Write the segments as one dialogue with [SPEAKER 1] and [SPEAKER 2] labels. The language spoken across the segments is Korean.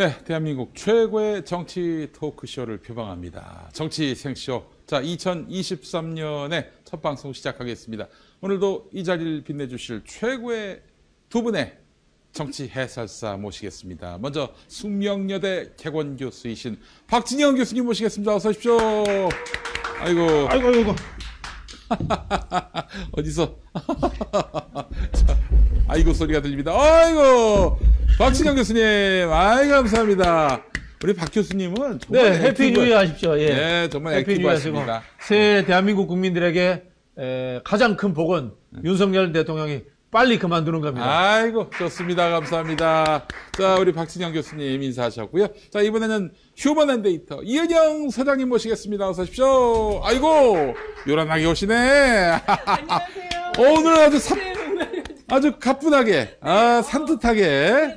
[SPEAKER 1] 네, 대한민국 최고의 정치 토크쇼를 표방합니다. 정치 생쇼. 자, 2023년의 첫 방송 시작하겠습니다. 오늘도 이 자리를 빛내주실 최고의 두 분의 정치 해설사 모시겠습니다. 먼저 숙명여대 객원교수이신 박진영 교수님 모시겠습니다. 어서 오십시오. 아이고. 어디서? 자, 아이고 소리가 들립니다. 아이고. 박진영 교수님, 아이 감사합니다. 우리 박 교수님은 정말
[SPEAKER 2] 해피 뉴 이어 하십시오. 예.
[SPEAKER 1] 네, 정말 액티브하십니다.
[SPEAKER 2] 새해 대한민국 국민들에게 가장 큰 복은 윤석열 대통령이 빨리 그만두는 겁니다.
[SPEAKER 1] 아이고 좋습니다. 감사합니다. 자, 우리 박진영 교수님 인사하셨고요. 자, 이번에는 휴먼앤데이터 이은영 소장님 모시겠습니다. 어서 오십시오. 아이고 요란하게 오시네.
[SPEAKER 3] 안녕하세요.
[SPEAKER 1] 오늘 아주 가뿐하게, 산뜻하게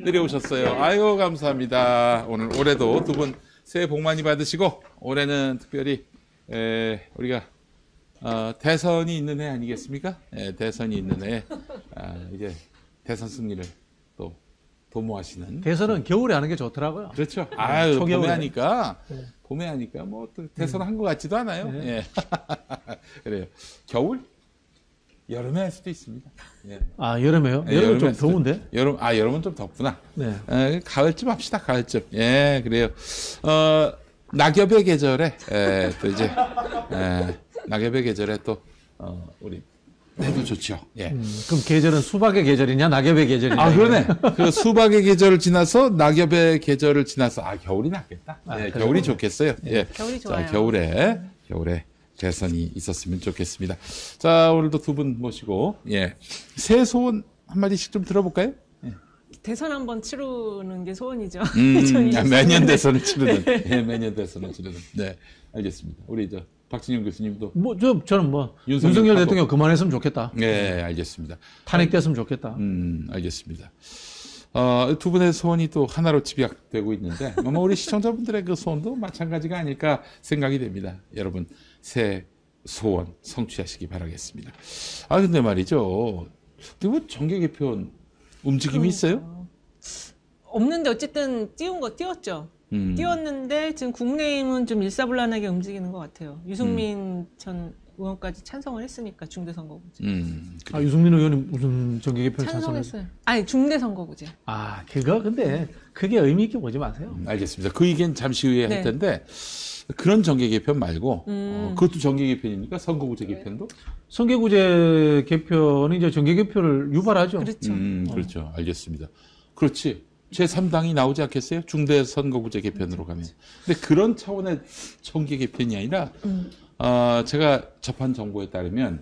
[SPEAKER 1] 내려오셨어요. 아이고, 감사합니다. 올해도 두 분 새해 복 많이 받으시고, 올해는 특별히, 우리가, 대선이 있는 해 아니겠습니까? 대선이 있는 해, 이제 대선 승리를 또 도모하시는.
[SPEAKER 2] 대선은 겨울에 하는 게 좋더라고요.
[SPEAKER 1] 그렇죠. 아유, 봄에 하니까, 뭐, 또 대선 한 것 같지도 않아요.
[SPEAKER 2] 네.
[SPEAKER 1] 예. 그래요. 겨울? 여름에 할 수도 있습니다. 예.
[SPEAKER 2] 아, 여름에요?
[SPEAKER 1] 네,
[SPEAKER 2] 여름은 좀 더운데?
[SPEAKER 1] 여름은 좀 덥구나.
[SPEAKER 2] 네.
[SPEAKER 1] 가을쯤 합시다, 가을쯤. 예, 그래요. 낙엽의 계절에, 또 이제, 낙엽의 계절에 또, 우리, 해도 좋죠. 예.
[SPEAKER 2] 그럼 계절은 수박의 계절이냐, 낙엽의 계절이냐?
[SPEAKER 1] 아, 그러네. 그 수박의 계절을 지나서, 낙엽의 계절을 지나서, 겨울이 낫겠다. 예, 겨울이 좋겠어요. 예.
[SPEAKER 3] 겨울이 좋아요.
[SPEAKER 1] 자, 겨울에. 대선이 있었으면 좋겠습니다. 자, 오늘도 두 분 모시고, 예. 새 소원 한마디씩 좀 들어볼까요? 예.
[SPEAKER 3] 대선 한번 치르는 게 소원이죠.
[SPEAKER 1] 매년 대선을 치르는. 예, 매년 대선을 치르는. 네, 알겠습니다. 우리 박진영 교수님도.
[SPEAKER 2] 저는 윤석열 대통령 그만했으면 좋겠다.
[SPEAKER 1] 네, 알겠습니다.
[SPEAKER 2] 탄핵됐으면 좋겠다.
[SPEAKER 1] 알겠습니다. 두 분의 소원이 또 하나로 집약되고 있는데, 아마 우리 시청자분들의 그 소원도 마찬가지가 아닐까 생각이 됩니다. 여러분, 새 소원 성취하시기 바라겠습니다. 근데 말이죠. 뭐 정계 개편 움직임이 있어요?
[SPEAKER 3] 없는데 어쨌든 띄웠죠. 띄웠는데 지금 국민의힘은 좀 일사불란하게 움직이는 것 같아요. 유승민 전 의원까지 찬성을 했으니까 중대선거구제.
[SPEAKER 2] 유승민 의원이 무슨 정계 개편
[SPEAKER 3] 찬성했어요. 아니 중대선거구제.
[SPEAKER 2] 근데 그게 의미 있게 보지 마세요.
[SPEAKER 1] 알겠습니다. 그 의견 잠시 후에 할 텐데 그런 정계 개편 말고 그것도 정계 개편입니까? 선거구제 개편도?
[SPEAKER 2] 선거구제 개편은 이제 정계 개편을 유발하죠.
[SPEAKER 3] 그렇죠.
[SPEAKER 1] 그렇죠. 알겠습니다. 그렇지. 제3당이 나오지 않겠어요? 중대선거구제 개편으로 가면. 근데 그런 차원의 정계 개편이 아니라 제가 접한 정보에 따르면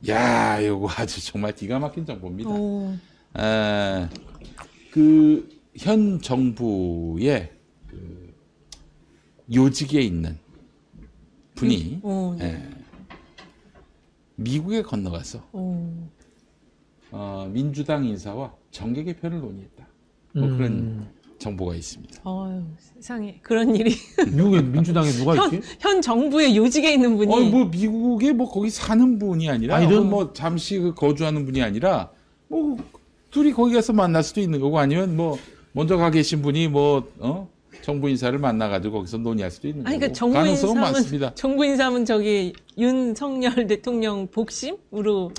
[SPEAKER 1] 이거 아주 정말 기가 막힌 정보입니다. 그 현 정부의 그 요직에 있는 분이 미국에 건너가서 민주당 인사와 정계 개편을 논의했다. 그런 정보가 있습니다.
[SPEAKER 3] 세상에 그런 일이.
[SPEAKER 2] 미국에 민주당에 누가 있지?
[SPEAKER 3] 현 정부의 요직에 있는 분이.
[SPEAKER 1] 미국에 거기 사는 분이 아니라, 잠시 거주하는 분이 아니라, 둘이 거기 가서 만날 수도 있는 거고, 아니면 먼저 가 계신 분이 정부 인사를 만나가지고 거기서 논의할 수도 있는 거고.
[SPEAKER 3] 그러니까
[SPEAKER 1] 가능성은 많습니다.
[SPEAKER 3] 정부 인사면 윤석열 대통령 복심으로.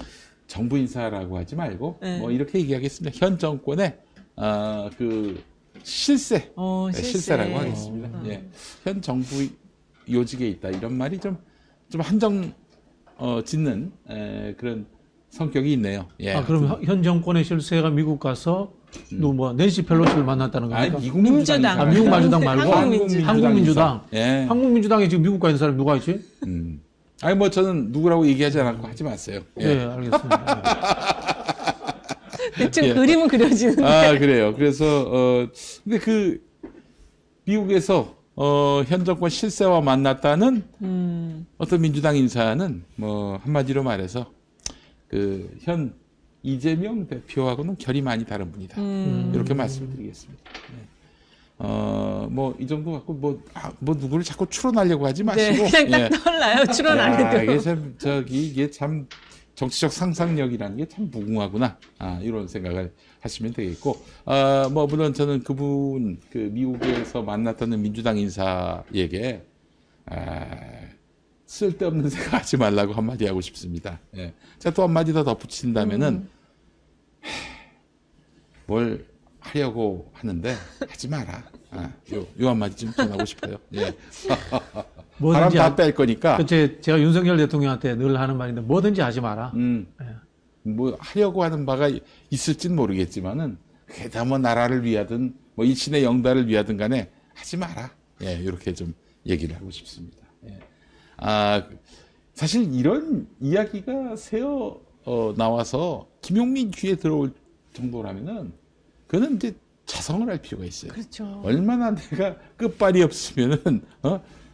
[SPEAKER 1] 정부 인사라고 하지 말고, 이렇게 얘기하겠습니다. 현 정권의, 실세라고 하겠습니다. 예. 현 정부 요직에 있다. 이런 말이 좀 한정, 짓는, 그런 성격이 있네요. 예.
[SPEAKER 2] 그럼 현 정권의 실세가 미국 가서 낸시 펠로시를 만났다는 겁니까?
[SPEAKER 1] 미국 민주당.
[SPEAKER 2] 미국 민주당 말고
[SPEAKER 3] 한국민주당.
[SPEAKER 2] 예. 한국민주당에 지금 미국 가 있는 사람이 누가 있지?
[SPEAKER 1] 저는 누구라고 얘기하지 않고 하지 마세요.
[SPEAKER 2] 예, 알겠습니다.
[SPEAKER 3] 대충 그림은 그려지는데.
[SPEAKER 1] 그래요. 그래서, 근데 미국에서, 현 정권 실세와 만났다는, 어떤 민주당 인사는, 한마디로 말해서, 현 이재명 대표하고는 결이 많이 다른 분이다. 이렇게 말씀을 드리겠습니다. 이 정도 갖고, 누구를 자꾸 추론하려고 하지 마시고.
[SPEAKER 3] 네, 그냥 딱 떠올라요. 추론 안 해도.
[SPEAKER 1] 이게 참 정치적 상상력이라는 게 참 무궁하구나. 이런 생각을 하시면 되겠고, 뭐, 물론 저는 그분, 미국에서 만났다는 민주당 인사에게, 쓸데없는 생각하지 말라고 한마디 하고 싶습니다. 예. 제가 또 한마디 더 덧붙인다면은, 뭘 하려고 하는데, 하지 마라. 요 한마디 좀 전하고 싶어요. 예. 바람 다 뺄 거니까.
[SPEAKER 2] 제가 윤석열 대통령한테 늘 하는 말인데, 뭐든지 하지 마라.
[SPEAKER 1] 뭐 하려고 하는 바가 있을진 모르겠지만은 그게 다 뭐 나라를 위하든 뭐 일신의 영달을 위하든 간에 하지 마라. 예, 이렇게 좀 얘기를 하고 싶습니다. 예. 사실 이런 이야기가 새어 나와서 김용민 귀에 들어올 정도라면은 그거는 이제 자성을 할 필요가 있어요.
[SPEAKER 3] 그렇죠.
[SPEAKER 1] 얼마나 내가 끝발이 없으면은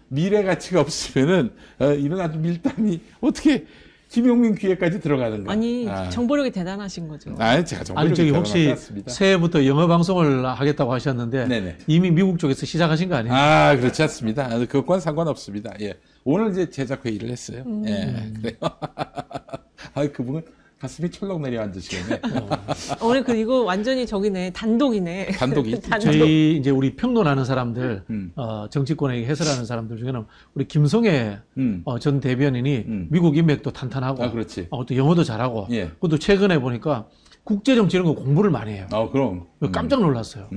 [SPEAKER 1] 미래 가치가 없으면은 이런 아주 밀당이 어떻게 김용민 귀에까지 들어가는가?
[SPEAKER 3] 아니 정보력이 대단하신 거죠.
[SPEAKER 1] 제가 정보력이
[SPEAKER 2] 저기
[SPEAKER 1] 대단하지
[SPEAKER 2] 혹시
[SPEAKER 1] 않습니다.
[SPEAKER 2] 새해부터 영어 방송을 하겠다고 하셨는데
[SPEAKER 1] 네네.
[SPEAKER 2] 이미 미국 쪽에서 시작하신 거 아니에요?
[SPEAKER 1] 그렇지 않습니다. 그것과는 상관없습니다. 예. 오늘 이제 제작 회의를 했어요. 예, 그래요. 그분은 가슴이 철렁 내려앉으시네.
[SPEAKER 3] 오늘 이거 완전히 저기네 단독이네.
[SPEAKER 1] 단독이.
[SPEAKER 2] 저희 이제 우리 평론하는 사람들, 정치권에 해설하는 사람들 중에는 우리 김성애 전 대변인이 미국 인맥도 탄탄하고,
[SPEAKER 1] 그렇지.
[SPEAKER 2] 또 영어도 잘하고,
[SPEAKER 1] 예.
[SPEAKER 2] 그것도 최근에 보니까 국제정치 이런 거 공부를 많이 해요.
[SPEAKER 1] 그럼.
[SPEAKER 2] 깜짝 놀랐어요.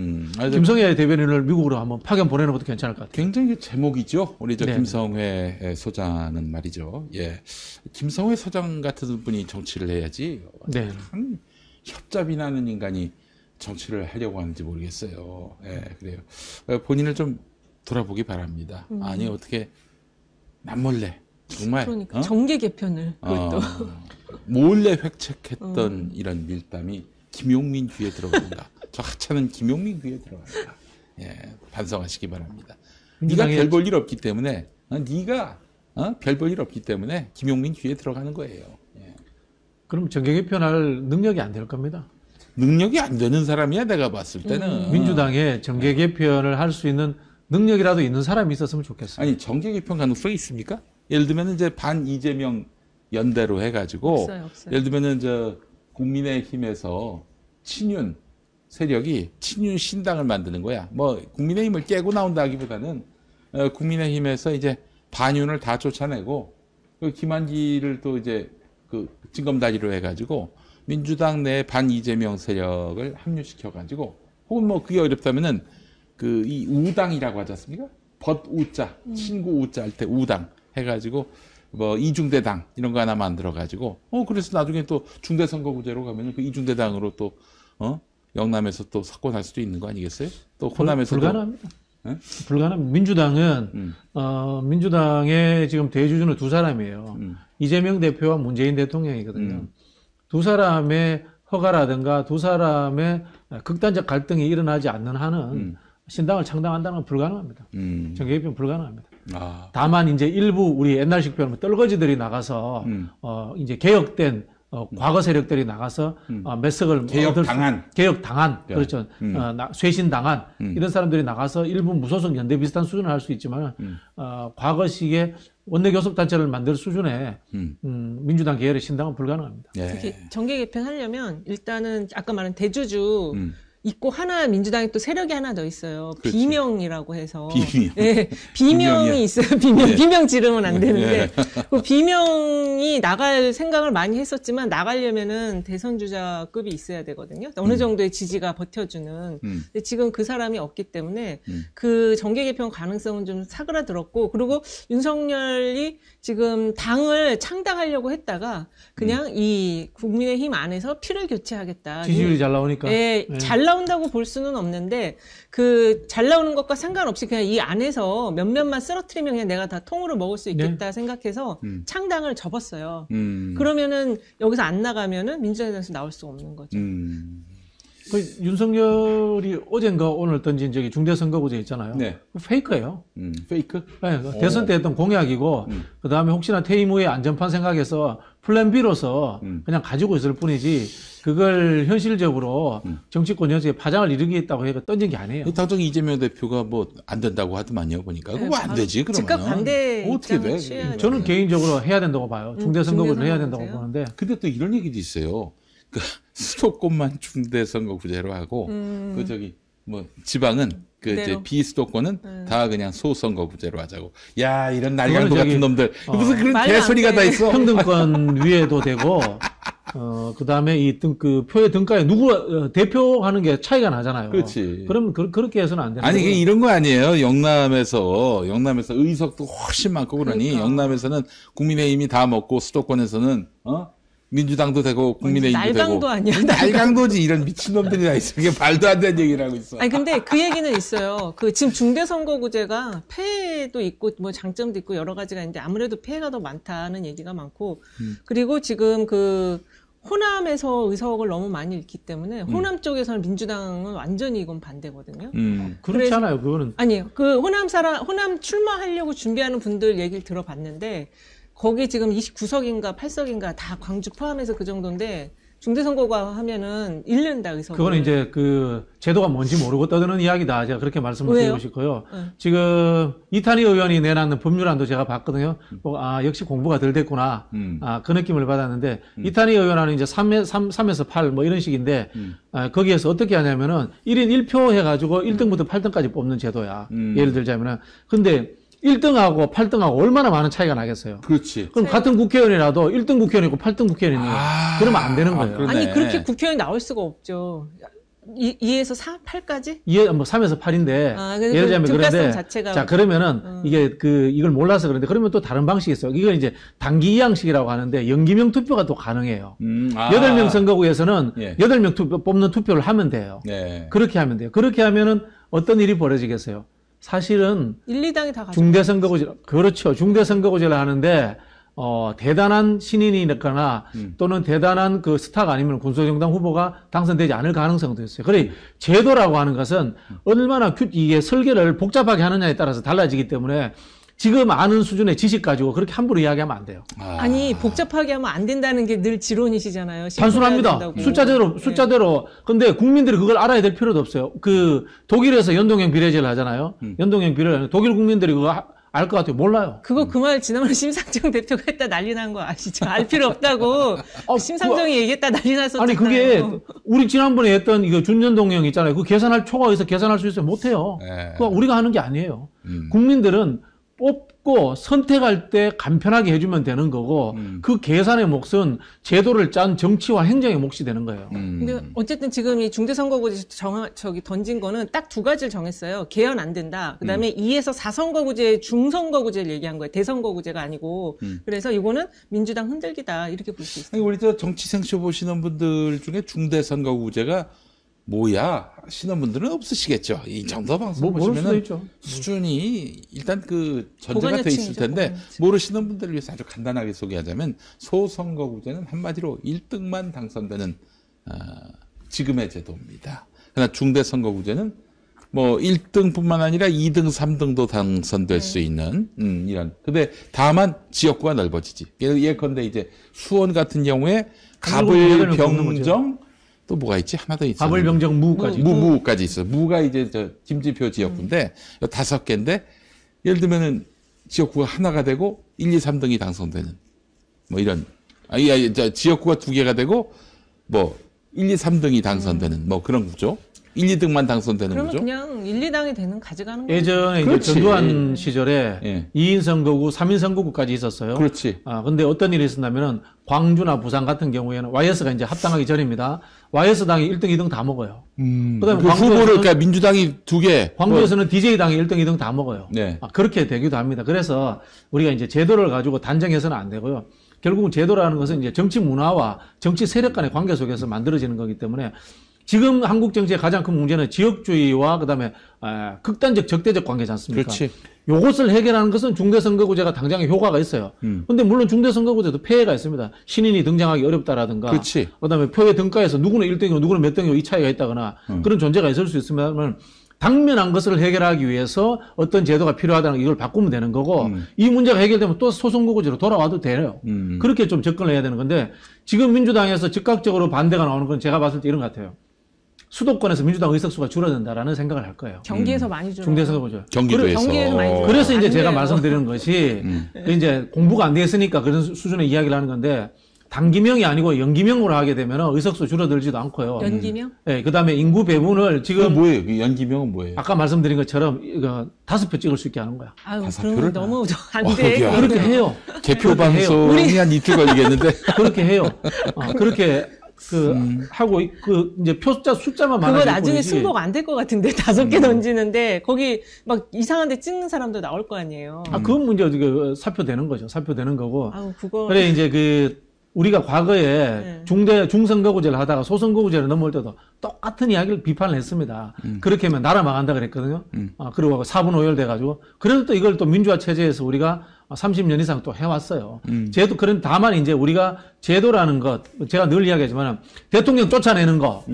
[SPEAKER 2] 김성애 대변인을 미국으로 한번 파견 보내는 것도 괜찮을 것 같아요.
[SPEAKER 1] 굉장히 제목이죠. 우리
[SPEAKER 2] 네.
[SPEAKER 1] 김성회 소장은 말이죠. 예. 김성회 소장 같은 분이 정치를 해야지.
[SPEAKER 2] 네.
[SPEAKER 1] 참 협잡이 나는 인간이 정치를 하려고 하는지 모르겠어요. 예, 그래요. 본인을 좀 돌아보기 바랍니다. 아니, 어떻게 남몰래 정말.
[SPEAKER 3] 그러니까 정계 개편을 그것도.
[SPEAKER 1] 몰래 획책했던 이런 밀담이 김용민 귀에 들어간다. 저 하찮은 김용민 귀에 들어간다. 예, 반성하시기 바랍니다. 네가 별 볼 일 없기 때문에, 네가 별 볼 일 없기 때문에 김용민 귀에 들어가는 거예요. 예.
[SPEAKER 2] 그럼 정계 개편할 능력이 안 될 겁니다.
[SPEAKER 1] 능력이 안 되는 사람이야 내가 봤을 때는.
[SPEAKER 2] 민주당에 정계 개편을 할 수 있는 능력이라도 있는 사람이 있었으면 좋겠어요.
[SPEAKER 1] 아니 정계 개편 가능성이 있습니까? 예를 들면 이제 반 이재명 연대로 해가지고
[SPEAKER 3] 없어요.
[SPEAKER 1] 예를 들면은 국민의힘에서 친윤 세력이 친윤 신당을 만드는 거야. 뭐 국민의힘을 깨고 나온다기보다는 국민의힘에서 이제 반윤을 다 쫓아내고 김한길을 또 이제 징검다리로 해가지고 민주당 내 반 이재명 세력을 합류시켜가지고 혹은 뭐 그게 어렵다면은 이 우당이라고 하지 않습니까? 벗우자 친구 우자 할 때 우당 해가지고 뭐 이중대당 이런 거 하나 만들어가지고 그래서 나중에 또 중대선거구제로 가면은 그 이중대당으로 또 영남에서 또 석권할 수도 있는 거 아니겠어요? 또 호남에서도
[SPEAKER 2] 불가능합니다. 불가능. 민주당은 민주당의 지금 대주주는 두 사람이에요. 이재명 대표와 문재인 대통령이거든요. 두 사람의 허가라든가 두 사람의 극단적 갈등이 일어나지 않는 한은 신당을 창당한다는 건 불가능합니다. 정계 개편 불가능합니다. 다만 이제 일부 우리 옛날식 표현으로 떨거지들이 나가서 이제 개혁된 과거 세력들이 나가서 매석을
[SPEAKER 1] 개혁당한
[SPEAKER 2] 그렇죠. 쇄신당한 이런 사람들이 나가서 일부 무소속 연대 비슷한 수준을 할 수 있지만 과거식의 원내 교섭단체를 만들 수준의 민주당 계열의 신당은 불가능합니다.
[SPEAKER 3] 특히 정계 개편하려면 일단은 아까 말한 대주주 있고 하나 민주당에 또 세력이 하나 더 있어요.
[SPEAKER 1] 그렇지.
[SPEAKER 3] 비명이라고 해서.
[SPEAKER 1] 비명.
[SPEAKER 3] 네, 비명이 있어요. 비명 지르면 안 되는데. 그 비명이 나갈 생각을 많이 했었지만 나가려면은 대선 주자급이 있어야 되거든요. 어느 정도의 지지가 버텨주는. 근데 지금 그 사람이 없기 때문에 그 정계 개편 가능성은 좀 사그라들었고, 그리고 윤석열이 지금 당을 창당하려고 했다가 그냥 이 국민의힘 안에서 피를 교체하겠다.
[SPEAKER 2] 지지율이 잘 나오니까.
[SPEAKER 3] 네, 잘 나온다고 볼 수는 없는데 잘 나오는 것과 상관없이 그냥 이 안에서 몇몇만 쓰러뜨리면 그냥 내가 다 통으로 먹을 수 있겠다 생각해서 창당을 접었어요. 그러면은 여기서 안 나가면은 민주당에서 나올 수 없는 거죠.
[SPEAKER 2] 그 윤석열이 어젠가 오늘 던진 저기 중대선거구제 있잖아요.
[SPEAKER 1] 네.
[SPEAKER 2] 페이크예요.
[SPEAKER 1] 페이크?
[SPEAKER 2] 네, 그 대선 때 했던 공약이고 그 다음에 혹시나 퇴임 후에 안전판 생각해서 플랜 B로서 그냥 가지고 있을 뿐이지 그걸 현실적으로 정치권 전체에 파장을 일으키겠다고 해서 던진 게 아니에요.
[SPEAKER 1] 당장 이재명 대표가 뭐 안 된다고 하더만요 보니까. 그거 안 되지 그러면.
[SPEAKER 3] 즉각 반대
[SPEAKER 1] 어떻게 돼?
[SPEAKER 2] 저는 개인적으로 해야 된다고 봐요. 중대선거구제를 해야 된다고 보는데.
[SPEAKER 1] 근데 또 이런 얘기도 있어요. 그 수도권만 중대선거구제로 하고 그 저기 뭐 지방은 그 이제 비수도권은 다 그냥 소선거구제로 하자고. 야 이런 날강도 같은 놈들 무슨 그런 개소리가 다 있어.
[SPEAKER 2] 평등권 위에도 되고 그 다음에 그 표의 등가에 누구 대표하는 게 차이가 나잖아요.
[SPEAKER 1] 그렇지.
[SPEAKER 2] 그럼 그렇게 해서는 안 되는
[SPEAKER 1] 아니
[SPEAKER 2] 거예요.
[SPEAKER 1] 이게 이런 거 아니에요. 영남에서 의석도 훨씬 많고 그러니
[SPEAKER 3] 그러니까.
[SPEAKER 1] 영남에서는 국민의힘이 다 먹고 수도권에서는 민주당도 되고 국민의힘도 되고.
[SPEAKER 3] 날강도 아니야.
[SPEAKER 1] 날강도지 이런 미친놈들이 다 있어. 이게 말도 안 되는 얘기를 하고 있어.
[SPEAKER 3] 아니 근데 그 얘기는 있어요. 그 지금 중대선거구제가 폐해도 있고 뭐 장점도 있고 여러 가지가 있는데 아무래도 폐해가 더 많다는 얘기가 많고 그리고 지금 그 호남에서 의석을 너무 많이 잃기 때문에 호남 쪽에서는 민주당은 완전히 이건 반대거든요.
[SPEAKER 2] 그렇지 않아요. 그거는
[SPEAKER 3] 아니요. 그 호남 출마하려고 준비하는 분들 얘기를 들어봤는데 거기 지금 29석인가 8석인가 다 광주 포함해서 그 정도인데 중대선거가 하면은 잃는다 의석을.
[SPEAKER 2] 그거는 이제 그 제도가 뭔지 모르고 떠드는 이야기다. 제가 그렇게 말씀을 드리고 싶고요. 지금 이탄희 의원이 내놨는 법률안도 제가 봤거든요. 역시 공부가 덜 됐구나. 그 느낌을 받았는데 이탄희 의원안은 이제 3에서 8 뭐 이런 식인데 거기에서 어떻게 하냐면은 1인 1표 해가지고 1등부터 8등까지 뽑는 제도야. 예를 들자면은. 근데 1등하고 8등하고 얼마나 많은 차이가 나겠어요.
[SPEAKER 1] 그렇지.
[SPEAKER 2] 그럼 같은 국회의원이라도 1등 국회의원이고 8등 국회의원이 그러면 안 되는 거예요.
[SPEAKER 1] 그러네.
[SPEAKER 3] 아니 그렇게 국회의원이 나올 수가 없죠. 2에서 4, 8까지?
[SPEAKER 2] 뭐 3에서 8인데 예를 들자면 그런데
[SPEAKER 3] 자체가
[SPEAKER 2] 자 그러면은 이게 이걸 몰라서 그런데 그러면 또 다른 방식이 있어요. 이걸 이제 단기 이양식이라고 하는데 연기명 투표가 또 가능해요. 8명 선거구에서는 8명 뽑는 투표를 하면 돼요.
[SPEAKER 1] 네.
[SPEAKER 2] 그렇게 하면 돼요. 그렇게 하면은 어떤 일이 벌어지겠어요? 사실은
[SPEAKER 3] 1, 2당이 다 가져.
[SPEAKER 2] 중대선거구제 그렇죠. 중대선거구제를 하는데 대단한 신인이거나 또는 대단한 그 스타가 아니면 군소정당 후보가 당선되지 않을 가능성도 있어요. 그래 제도라고 하는 것은 얼마나 이게 설계를 복잡하게 하느냐에 따라서 달라지기 때문에 지금 아는 수준의 지식 가지고 그렇게 함부로 이야기하면 안 돼요.
[SPEAKER 3] 아니 복잡하게 하면 안 된다는 게 늘 지론이시잖아요.
[SPEAKER 2] 단순합니다. 숫자대로. 근데 국민들이 그걸 알아야 될 필요도 없어요. 그 독일에서 연동형 비례제를 하잖아요. 연동형 비례 독일 국민들이 그거 알 것 같아요. 몰라요.
[SPEAKER 3] 그거 그 말 지난번에 심상정 대표가 했다 난리 난 거 아시죠? 알 필요 없다고 심상정이 얘기했다 난리 났었잖아요.
[SPEAKER 2] 아니 그게 우리 지난번에 했던 이거 준연동형 있잖아요. 그 계산할 초과 어디서 계산할 수 있어요? 못해요. 그거 우리가 하는 게 아니에요. 국민들은 뽑고 선택할 때 간편하게 해주면 되는 거고 그 계산의 몫은 제도를 짠 정치와 행정의 몫이 되는 거예요.
[SPEAKER 3] 근데 어쨌든 지금 이 중대선거구제 던진 거는 딱 두 가지를 정했어요. 개헌 안 된다. 그다음에 2에서 4선거구제 중선거구제를 얘기한 거예요. 대선거구제가 아니고. 그래서 이거는 민주당 흔들기다 이렇게 볼 수 있어요.
[SPEAKER 1] 우리 정치 생쇼 보시는 분들 중에 중대선거구제가 뭐야 하시는 분들은 없으시겠죠. 이 정도 방송 보시면은 수준이 일단 그 전제가 돼 있을 텐데 모르시는 분들을 위해서 아주 간단하게 소개하자면 소선거구제는 한마디로 1등만 당선되는 지금의 제도입니다. 그러나 중대선거구제는 뭐 1등뿐만 아니라 2등, 3등도 당선될 수 있는 이런. 근데 다만 지역구가 넓어지지. 예컨대 이제 수원 같은 경우에 갑을, 병정 또 뭐가 있지? 하나 더 있어.
[SPEAKER 2] 갑을, 병정, 무까지.
[SPEAKER 1] 무까지 있어. 무가 이제 김지표 지역구인데, 5개인데, 예를 들면은 지역구가 하나가 되고, 1, 2, 3등이 당선되는, 뭐 이런. 지역구가 2개가 되고, 뭐, 1, 2, 3등이 당선되는, 뭐 그런 구조. 1, 2등만 당선되는
[SPEAKER 3] 그러면
[SPEAKER 1] 거죠.
[SPEAKER 3] 그냥 1, 2당이 되는 가져가는 거예요.
[SPEAKER 2] 예전에 이제 전두환 시절에 2인 선거구, 3인 선거구까지 있었어요.
[SPEAKER 1] 그렇지.
[SPEAKER 2] 근데 어떤 일이 있었냐면은 광주나 부산 같은 경우에는 YS가 이제 합당하기 전입니다. YS당이 1등, 2등 다 먹어요. 그다음에
[SPEAKER 1] 그 후보를 그러니까 민주당이 2개.
[SPEAKER 2] 광주에서는 DJ당이 1등, 2등 다 먹어요.
[SPEAKER 1] 네.
[SPEAKER 2] 그렇게 되기도 합니다. 그래서 우리가 이제 제도를 가지고 단정해서는 안 되고요. 결국은 제도라는 것은 이제 정치 문화와 정치 세력 간의 관계 속에서 만들어지는 거기 때문에 지금 한국 정치의 가장 큰 문제는 지역주의와 그다음에 극단적 적대적 관계지 않습니까?
[SPEAKER 1] 그렇지.
[SPEAKER 2] 요것을 해결하는 것은 중대선거구제가 당장에 효과가 있어요. 근데 물론 중대선거구제도 폐해가 있습니다. 신인이 등장하기 어렵다라든가.
[SPEAKER 1] 그렇지.
[SPEAKER 2] 그다음에 표의 등가에서 누구는 1등이고 누구는 몇 등이고 이 차이가 있다거나 그런 존재가 있을 수 있으면 당면한 것을 해결하기 위해서 어떤 제도가 필요하다는 이걸 바꾸면 되는 거고 이 문제가 해결되면 또 소선거구제로 돌아와도 돼요. 그렇게 좀 접근을 해야 되는 건데 지금 민주당에서 즉각적으로 반대가 나오는 건 제가 봤을 때 이런 것 같아요. 수도권에서 민주당 의석수가 줄어든다라는 생각을 할 거예요.
[SPEAKER 3] 경기에서 많이 줄어요.
[SPEAKER 2] 중대선거구제.
[SPEAKER 1] 경기도에서.
[SPEAKER 3] 경기에서 많이 줄어요.
[SPEAKER 2] 그래서 이제
[SPEAKER 3] 안
[SPEAKER 2] 제가
[SPEAKER 3] 돼요.
[SPEAKER 2] 말씀드리는 것이 이제 공부가 안 돼 있으니까 그런 수준의 이야기를 하는 건데 단기명이 아니고 연기명으로 하게 되면 의석수 줄어들지도 않고요.
[SPEAKER 3] 연기명?
[SPEAKER 2] 네, 그다음에 인구 배분을
[SPEAKER 1] 그
[SPEAKER 2] 지금
[SPEAKER 1] 뭐예요? 그 연기명은 뭐예요?
[SPEAKER 2] 아까 말씀드린 것처럼 이거 5표 찍을 수 있게 하는 거야.
[SPEAKER 3] 아유,
[SPEAKER 1] 다섯
[SPEAKER 3] 그런 거
[SPEAKER 1] 표를
[SPEAKER 3] 너무 안 돼.
[SPEAKER 1] 야,
[SPEAKER 2] 그렇게 해요.
[SPEAKER 1] 개표
[SPEAKER 2] 그렇게 해요.
[SPEAKER 1] 방송이 한 이틀 걸리겠는데.
[SPEAKER 2] 그렇게 해요. 그렇게 하고 이제 숫자만 많아지고
[SPEAKER 3] 그거 나중에 승복 안 될 것 같은데 5개 던지는데 거기 막 이상한데 찍는 사람도 나올 거 아니에요.
[SPEAKER 2] 그건 문제 사표되는 거죠. 사표되는 거고.
[SPEAKER 3] 아우 그거.
[SPEAKER 2] 그래 이제 우리가 과거에 중선거구제를 하다가 소선거구제를 넘어올 때도 똑같은 이야기를 비판을 했습니다. 그렇게 하면 나라 망한다 그랬거든요. 그리고 4분 5열 돼가지고. 그래도 또 이걸 또 민주화 체제에서 우리가 30년 이상 또 해왔어요. 제도, 다만 이제 우리가 제도라는 것, 제가 늘 이야기하지만 대통령 쫓아내는 거,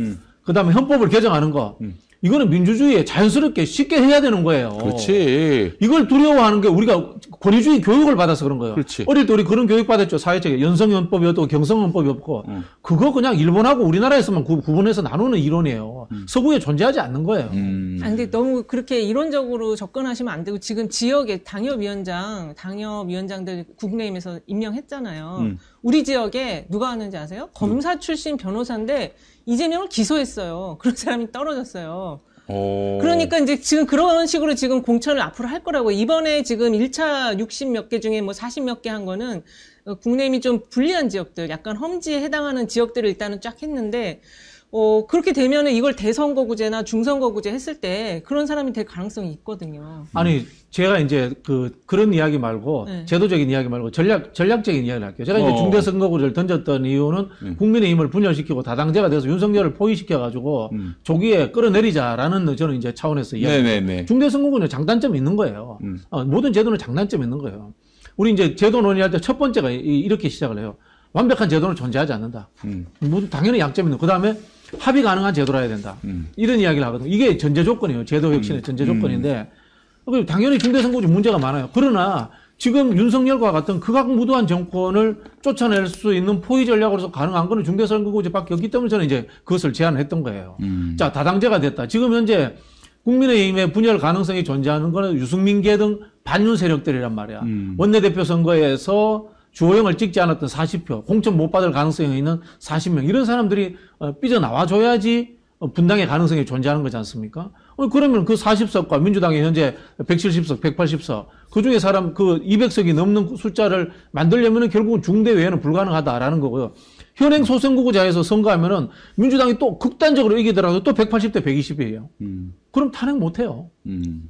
[SPEAKER 2] 그 다음에 헌법을 개정하는 거, 이거는 민주주의에 자연스럽게 쉽게 해야 되는 거예요.
[SPEAKER 1] 그렇지.
[SPEAKER 2] 이걸 두려워하는 게 우리가 권위주의 교육을 받아서 그런 거예요.
[SPEAKER 1] 그렇지.
[SPEAKER 2] 어릴 때 우리 그런 교육 받았죠. 사회적에 연성헌법이 없고 경성헌법이 없고 그거 그냥 일본하고 우리나라에서만 구분해서 나누는 이론이에요. 서구에 존재하지 않는 거예요.
[SPEAKER 3] 아니, 근데 너무 그렇게 이론적으로 접근하시면 안 되고 지금 지역에 당협위원장들 국민의힘에서 임명했잖아요. 우리 지역에 누가 하는지 아세요? 검사 출신 변호사인데 이재명을 기소했어요. 그런 사람이 떨어졌어요. 그러니까 이제 지금 그런 식으로 지금 공천을 앞으로 할 거라고. 이번에 지금 1차 60 몇 개 중에 뭐 40 몇 개 한 거는 국민의힘이 좀 불리한 지역들, 약간 험지에 해당하는 지역들을 일단은 쫙 했는데 그렇게 되면은 이걸 대선거구제나 중선거구제 했을 때 그런 사람이 될 가능성이 있거든요.
[SPEAKER 2] 아니, 제가 이제 그런 이야기 말고, 제도적인 이야기 말고 전략적인 이야기를 할게요. 제가 이제 중대선거구제를 던졌던 이유는 국민의힘을 분열시키고 다당제가 돼서 윤석열을 포위시켜가지고 조기에 끌어내리자라는 저는 이제 차원에서 이야기. 중대선거구는 장단점이 있는 거예요. 모든 제도는 장단점이 있는 거예요. 우리 이제 제도 논의할 때 첫 번째가 이렇게 시작을 해요. 완벽한 제도는 존재하지 않는다. 당연히 양점이 있는. 그 다음에 합의 가능한 제도라 해야 된다. 이런 이야기를 하거든요. 이게 전제 조건이에요. 제도 혁신의 전제 조건인데 당연히 중대선거구제 문제가 많아요. 그러나 지금 윤석열과 같은 극악무도한 정권을 쫓아낼 수 있는 포위 전략으로서 가능한 거는 중대선거구제밖에 없기 때문에 저는 이제 그것을 제안을 했던 거예요. 자, 다당제가 됐다. 지금 현재 국민의힘의 분열 가능성이 존재하는 거는 유승민계 등 반윤 세력들이란 말이야. 원내대표 선거에서 주호영을 찍지 않았던 40표, 공천 못 받을 가능성이 있는 40명, 이런 사람들이 삐져나와줘야지 분당의 가능성이 존재하는 거지 않습니까? 그러면 그 40석과 민주당이 현재 170석, 180석, 그 중에 200석이 넘는 숫자를 만들려면 결국은 중대외에는 불가능하다라는 거고요. 현행 소선거구제에서 선거하면은 민주당이 또 극단적으로 이기더라도 또 180대 120이에요. 그럼 탄핵 못 해요.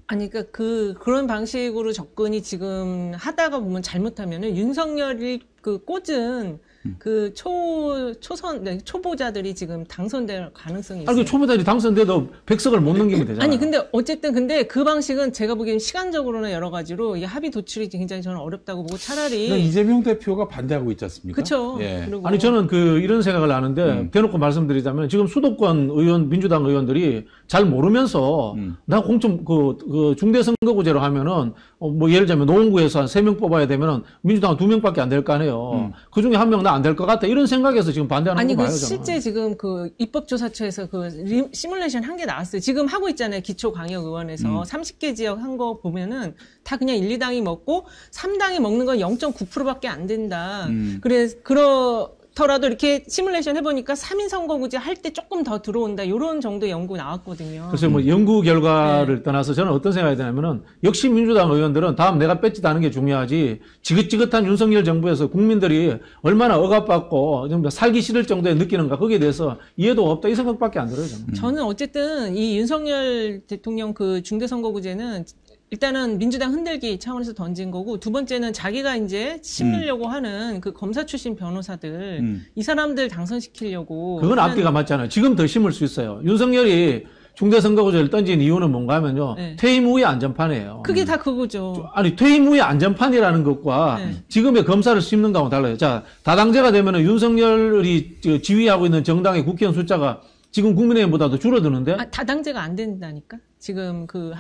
[SPEAKER 3] 아니, 그러니까 그런 방식으로 접근이 지금 하다가 보면 잘못하면은 윤석열이 꽂은 초보자들이 지금 당선될 가능성이 있어요.
[SPEAKER 2] 아니, 초보자들이 당선돼도 100석을 못 넘기면 되잖아요.
[SPEAKER 3] 아니, 근데 그 방식은 제가 보기엔 시간적으로나 여러 가지로 이게 합의 도출이 굉장히 저는 어렵다고 보고 차라리.
[SPEAKER 1] 이재명 대표가 반대하고 있지 않습니까?
[SPEAKER 3] 그렇죠.
[SPEAKER 1] 예.
[SPEAKER 3] 아니,
[SPEAKER 2] 저는 이런 생각을 하는데, 대놓고 말씀드리자면, 지금 수도권 민주당 의원들이 잘 모르면서, 나 중대선거구제로 하면은, 예를 들자면 노원구에서 한 3명 뽑아야 되면은, 민주당은 2명밖에 안 될 거 아니에요. 그 중에 1명 나 안 될 것 같다. 이런 생각에서 지금 반대하는 거 봐요.
[SPEAKER 3] 실제 지금 입법조사처에서 시뮬레이션 한 게 나왔어요. 지금 하고 있잖아요. 기초광역의원에서 30개 지역 한 거 보면은 다 그냥 1, 2당이 먹고 3당이 먹는 건 0.9%밖에 안 된다. 그렇더라도 이렇게 시뮬레이션 해보니까 3인 선거구제 할 때 조금 더 들어온다. 이런 정도 연구 나왔거든요.
[SPEAKER 2] 그래서 연구 결과를 떠나서 저는 어떤 생각이 드냐면은 역시 민주당 의원들은 다음 내가 뺏지도 않은 게 중요하지, 지긋지긋한 윤석열 정부에서 국민들이 얼마나 억압받고 좀 살기 싫을 정도에 느끼는가, 거기에 대해서 이해도가 없다, 이 생각밖에 안 들어요.
[SPEAKER 3] 저는 어쨌든 이 윤석열 대통령 중대선거구제는 일단은 민주당 흔들기 차원에서 던진 거고, 두 번째는 자기가 이제 심으려고 하는 그 검사 출신 변호사들, 이 사람들 당선시키려고.
[SPEAKER 2] 그건 앞뒤가 맞잖아요. 지금 더 심을 수 있어요. 윤석열이 중대선거구제를 던진 이유는 뭔가 하면요.
[SPEAKER 3] 네.
[SPEAKER 2] 퇴임 후의 안전판이에요.
[SPEAKER 3] 그게 다 그거죠.
[SPEAKER 2] 아니, 퇴임 후의 안전판이라는 것과
[SPEAKER 3] 네.
[SPEAKER 2] 지금의 검사를 심는 거하고 달라요. 자, 다당제가 되면은 윤석열이 지휘하고 있는 정당의 국회의원 숫자가 지금 국민의힘보다도 줄어드는데?
[SPEAKER 3] 아, 다당제가 안 된다니까? 지금 그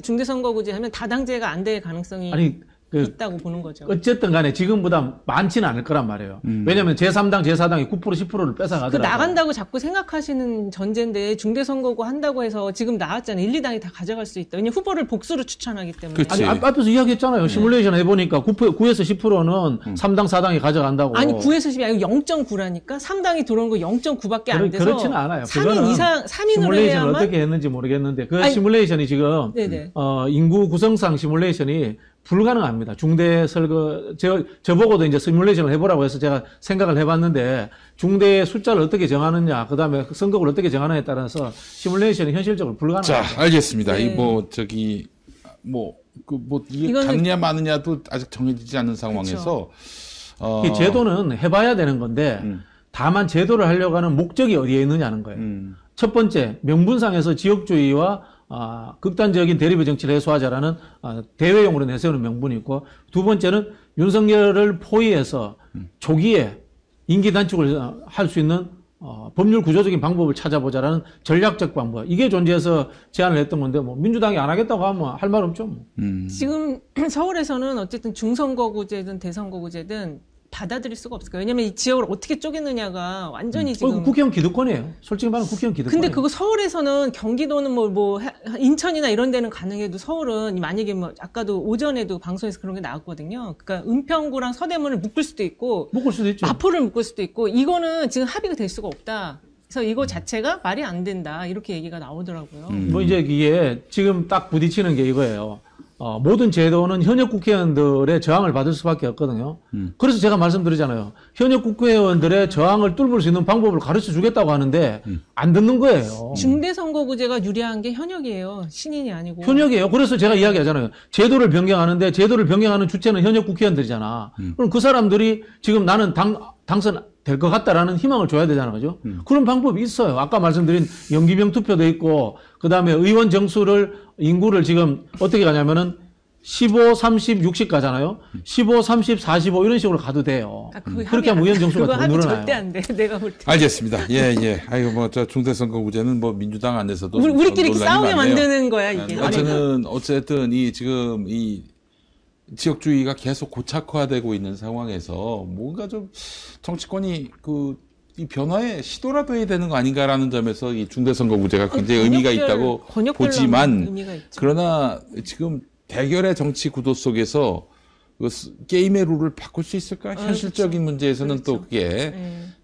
[SPEAKER 3] 중대선거구제 하면 다당제가 안 될 가능성이
[SPEAKER 2] 아니,
[SPEAKER 3] 있다고 보는 거죠.
[SPEAKER 2] 어쨌든 간에 지금보다 많지는 않을 거란 말이에요. 왜냐면 제3당, 제4당이 9%, 10%를 뺏어가더라고요.
[SPEAKER 3] 그 나간다고 자꾸 생각하시는 전제인데 중대선거구 한다고 해서 지금 나왔잖아요. 1, 2당이 다 가져갈 수 있다. 왜냐면 후보를 복수로 추천하기 때문에.
[SPEAKER 1] 그치.
[SPEAKER 2] 아니, 앞에서 이야기했잖아요. 시뮬레이션 해보니까 9에서 10%는 3당, 4당이 가져간다고.
[SPEAKER 3] 아니 9에서 10이 아니고 0.9라니까 3당이 들어온 거 0.9밖에 안 돼서
[SPEAKER 2] 그렇지는 않아요.
[SPEAKER 3] 3인 이상 3인으로
[SPEAKER 2] 시뮬레이션을
[SPEAKER 3] 해야만
[SPEAKER 2] 어떻게 했는지 모르겠는데 그
[SPEAKER 3] 아니,
[SPEAKER 2] 시뮬레이션이 지금
[SPEAKER 3] 네네.
[SPEAKER 2] 인구 구성상 시뮬레이션이 불가능합니다. 중대 설거 저보고도 이제 시뮬레이션을 해보라고 해서 제가 생각을 해봤는데 중대 숫자를 어떻게 정하느냐, 그다음에 선거구를 어떻게 정하느냐에 따라서 시뮬레이션이 현실적으로 불가능합니다.
[SPEAKER 1] 자, 알겠습니다.
[SPEAKER 3] 네.
[SPEAKER 1] 이게
[SPEAKER 3] 이거는-
[SPEAKER 1] 가느냐 마느냐도 아직 정해지지 않은 상황에서
[SPEAKER 2] 이 제도는 해봐야 되는 건데 다만 제도를 하려고 하는 목적이 어디에 있느냐는 거예요. 첫 번째, 명분상에서 지역주의와 극단적인 대립의 정치를 해소하자라는 대외용으로 내세우는 명분이 있고, 두 번째는 윤석열을 포위해서 초기에 임기 단축을 할 수 있는 법률 구조적인 방법을 찾아보자라는 전략적 방법, 이게 존재해서 제안을 했던 건데 뭐 민주당이 안 하겠다고 하면 할 말 없죠. 뭐.
[SPEAKER 3] 지금 서울에서는 어쨌든 중선거구제든 대선거구제든 받아들일 수가 없을 거예요. 왜냐면 이 지역을 어떻게 쪼개느냐가 완전히 지금.
[SPEAKER 2] 국회의원 기득권이에요. 솔직히 말하면 국회의원 기득권.
[SPEAKER 3] 근데 그거 서울에서는 경기도는 인천이나 이런 데는 가능해도 서울은 만약에 아까도 오전에도 방송에서 그런 게 나왔거든요. 그러니까 은평구랑 서대문을 묶을 수도 있고
[SPEAKER 2] 묶을 수도 있죠.
[SPEAKER 3] 마포를 묶을 수도 있고 이거는 지금 합의가 될 수가 없다. 그래서 이거 자체가 말이 안 된다. 이렇게 얘기가 나오더라고요.
[SPEAKER 2] 뭐 이제 이게 지금 딱 부딪히는 게 이거예요. 모든 제도는 현역 국회의원들의 저항을 받을 수밖에 없거든요. 그래서 제가 말씀드리잖아요. 현역 국회의원들의 저항을 뚫을 수 있는 방법을 가르쳐 주겠다고 하는데 안 듣는 거예요.
[SPEAKER 3] 중대선거구제가 유리한 게 현역이에요. 신인이 아니고.
[SPEAKER 2] 현역이에요. 그래서 제가 이야기하잖아요. 제도를 변경하는데 제도를 변경하는 주체는 현역 국회의원들이잖아. 그럼 그 사람들이 지금 나는 당선 될 것 같다라는 희망을 줘야 되잖아요. 그죠? 그런 방법이 있어요. 아까 말씀드린 연기명 투표도 있고, 그 다음에 의원 정수를, 인구를 지금 어떻게 가냐면은 15, 30, 60 가잖아요. 15, 30, 45 이런 식으로 가도 돼요. 그렇게 하면 의원 정수가 더 늘어나요.
[SPEAKER 3] 절대 안 돼. 내가 볼 때.
[SPEAKER 1] 알겠습니다. 예. 아이고, 중대선거구제는 민주당 안에서도
[SPEAKER 3] 우리끼리
[SPEAKER 1] 논란이
[SPEAKER 3] 싸우게
[SPEAKER 1] 많네요.
[SPEAKER 3] 만드는 거야, 이게.
[SPEAKER 1] 어쨌든 지금 지역주의가 계속 고착화되고 있는 상황에서 뭔가 좀 정치권이 이 변화의 시도라도 해야 되는 거 아닌가라는 점에서 이 중대선거구제가 굉장히 의미가 있다고 보지만,
[SPEAKER 3] 의미가 있죠.
[SPEAKER 1] 그러나 지금 대결의 정치 구도 속에서 게임의 룰을 바꿀 수 있을까? 현실적인 문제에서는 또 그게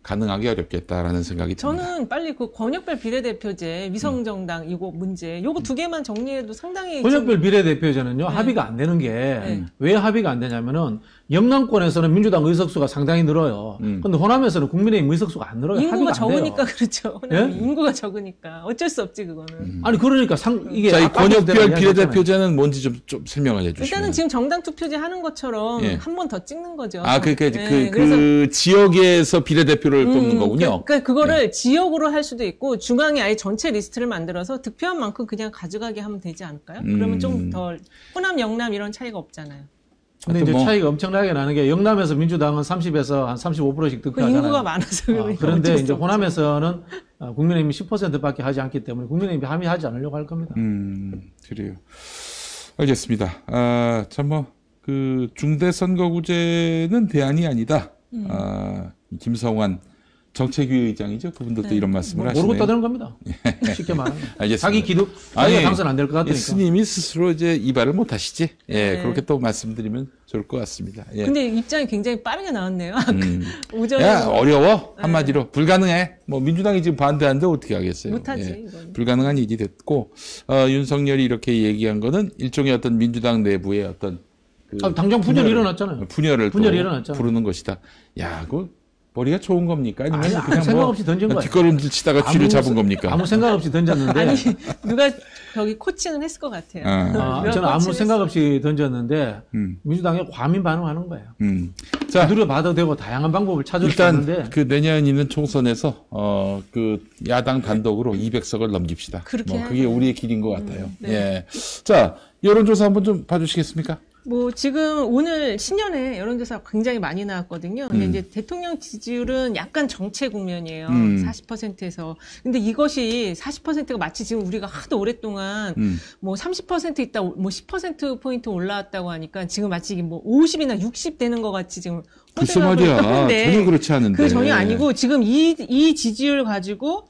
[SPEAKER 1] 가능하기 어렵겠다라는 생각이 듭니다.
[SPEAKER 3] 저는 빨리 그 권역별 비례대표제, 위성정당 이거 문제, 요거 두 개만 정리해도 상당히
[SPEAKER 2] 권역별 비례대표제는요, 합의가 안 되는 게, 왜 합의가 안 되냐면은, 영남권에서는 민주당 의석수가 상당히 늘어요. 근데 호남에서는 국민의힘 의석수가 안 늘어요.
[SPEAKER 3] 인구가
[SPEAKER 2] 합의가 안
[SPEAKER 3] 적으니까
[SPEAKER 2] 돼요.
[SPEAKER 3] 그렇죠. 호남이 인구가 적으니까 어쩔 수 없지 그거는.
[SPEAKER 2] 아니, 그러니까 이게.
[SPEAKER 1] 자, 이
[SPEAKER 2] 아까
[SPEAKER 1] 권역별
[SPEAKER 2] 이야기했잖아요.
[SPEAKER 1] 비례대표제는 뭔지 좀 설명을 해주시면.
[SPEAKER 3] 일단은 지금 정당 투표제 하는 것처럼
[SPEAKER 1] 예.
[SPEAKER 3] 한 번 더 찍는 거죠.
[SPEAKER 1] 그러니까
[SPEAKER 3] 네,
[SPEAKER 1] 그 지역에서 비례대표를 뽑는 거군요.
[SPEAKER 3] 그러니까 그거를 지역으로 할 수도 있고 중앙에 아예 전체 리스트를 만들어서 득표한 만큼 그냥 가져가게 하면 되지 않을까요? 그러면 좀 더 호남, 영남 이런 차이가 없잖아요.
[SPEAKER 2] 근데 이제 차이가 엄청나게 나는 게 영남에서 민주당은 30에서 한 35%씩
[SPEAKER 3] 그
[SPEAKER 2] 득표하잖아요.
[SPEAKER 3] 인구가 많아서 그러니까
[SPEAKER 2] 그런데
[SPEAKER 3] 어쩔 수
[SPEAKER 2] 이제
[SPEAKER 3] 없죠.
[SPEAKER 2] 호남에서는 국민의힘이 10%밖에 하지 않기 때문에 국민의힘이 합의하지 않으려고 할 겁니다.
[SPEAKER 1] 그래요. 알겠습니다. 중대선거구제는 대안이 아니다. 김성환 정책위 의장이죠. 그분들도 이런 말씀을 하시네요.
[SPEAKER 2] 모르고 떠드는 겁니다. 쉽게 말하면.
[SPEAKER 1] 알겠습니다.
[SPEAKER 2] 자기 자기가 당선 안 될 것 같으니까.
[SPEAKER 1] 스님이 스스로 이발을 못 하시지. 그렇게 또 말씀드리면 좋을 것 같습니다.
[SPEAKER 3] 근데 입장이 굉장히 빠르게 나왔네요. 오전에
[SPEAKER 1] 어려워. 한마디로 불가능해. 민주당이 지금 반대하는데 어떻게 하겠어요.
[SPEAKER 3] 못하지. 이건.
[SPEAKER 1] 불가능한 일이 됐고 윤석열이 이렇게 얘기한 거는 일종의 어떤 민주당 내부의 어떤
[SPEAKER 2] 당장 분열이 일어났잖아요.
[SPEAKER 1] 분열을
[SPEAKER 2] 일어났잖아요.
[SPEAKER 1] 부르는 것이다. 그거 머리가 좋은 겁니까? 아니면
[SPEAKER 2] 아니,
[SPEAKER 1] 그냥
[SPEAKER 2] 생각 없이 던진 거예요.
[SPEAKER 1] 뒷걸음질 치다가 쥐를 잡은 겁니까?
[SPEAKER 2] 아무 생각 없이 던졌는데.
[SPEAKER 3] 아니 누가 저기 코칭은 했을 것 같아요.
[SPEAKER 2] 저는 아무 생각 없이 던졌는데 민주당이 과민 반응하는 거예요.
[SPEAKER 1] 자,
[SPEAKER 2] 두드려 봐도 되고 다양한 방법을 찾을 수
[SPEAKER 1] 일단
[SPEAKER 2] 있는데
[SPEAKER 1] 그 내년 있는 총선에서 그 야당 단독으로 200석을 넘깁시다.
[SPEAKER 3] 그렇게
[SPEAKER 1] 그게 우리의 길인 것 같아요.
[SPEAKER 3] 네.
[SPEAKER 1] 예. 자, 여론조사 한번 좀 봐주시겠습니까?
[SPEAKER 3] 뭐 지금 오늘 신년에 여론조사가 굉장히 많이 나왔거든요. 근데 이제 대통령 지지율은 약간 정체 국면이에요. 40%에서. 근데 이것이 40%가 마치 지금 우리가 하도 오랫동안 뭐 30% 있다, 뭐 10%포인트 올라왔다고 하니까 지금 마치 이게 뭐 50이나 60 되는 것 같이 지금
[SPEAKER 1] 글쎄
[SPEAKER 3] 호들갑을
[SPEAKER 1] 말이야.
[SPEAKER 3] 하는데
[SPEAKER 1] 전혀 그렇지 않은데.
[SPEAKER 3] 그 전혀 아니고 지금 이 지지율 가지고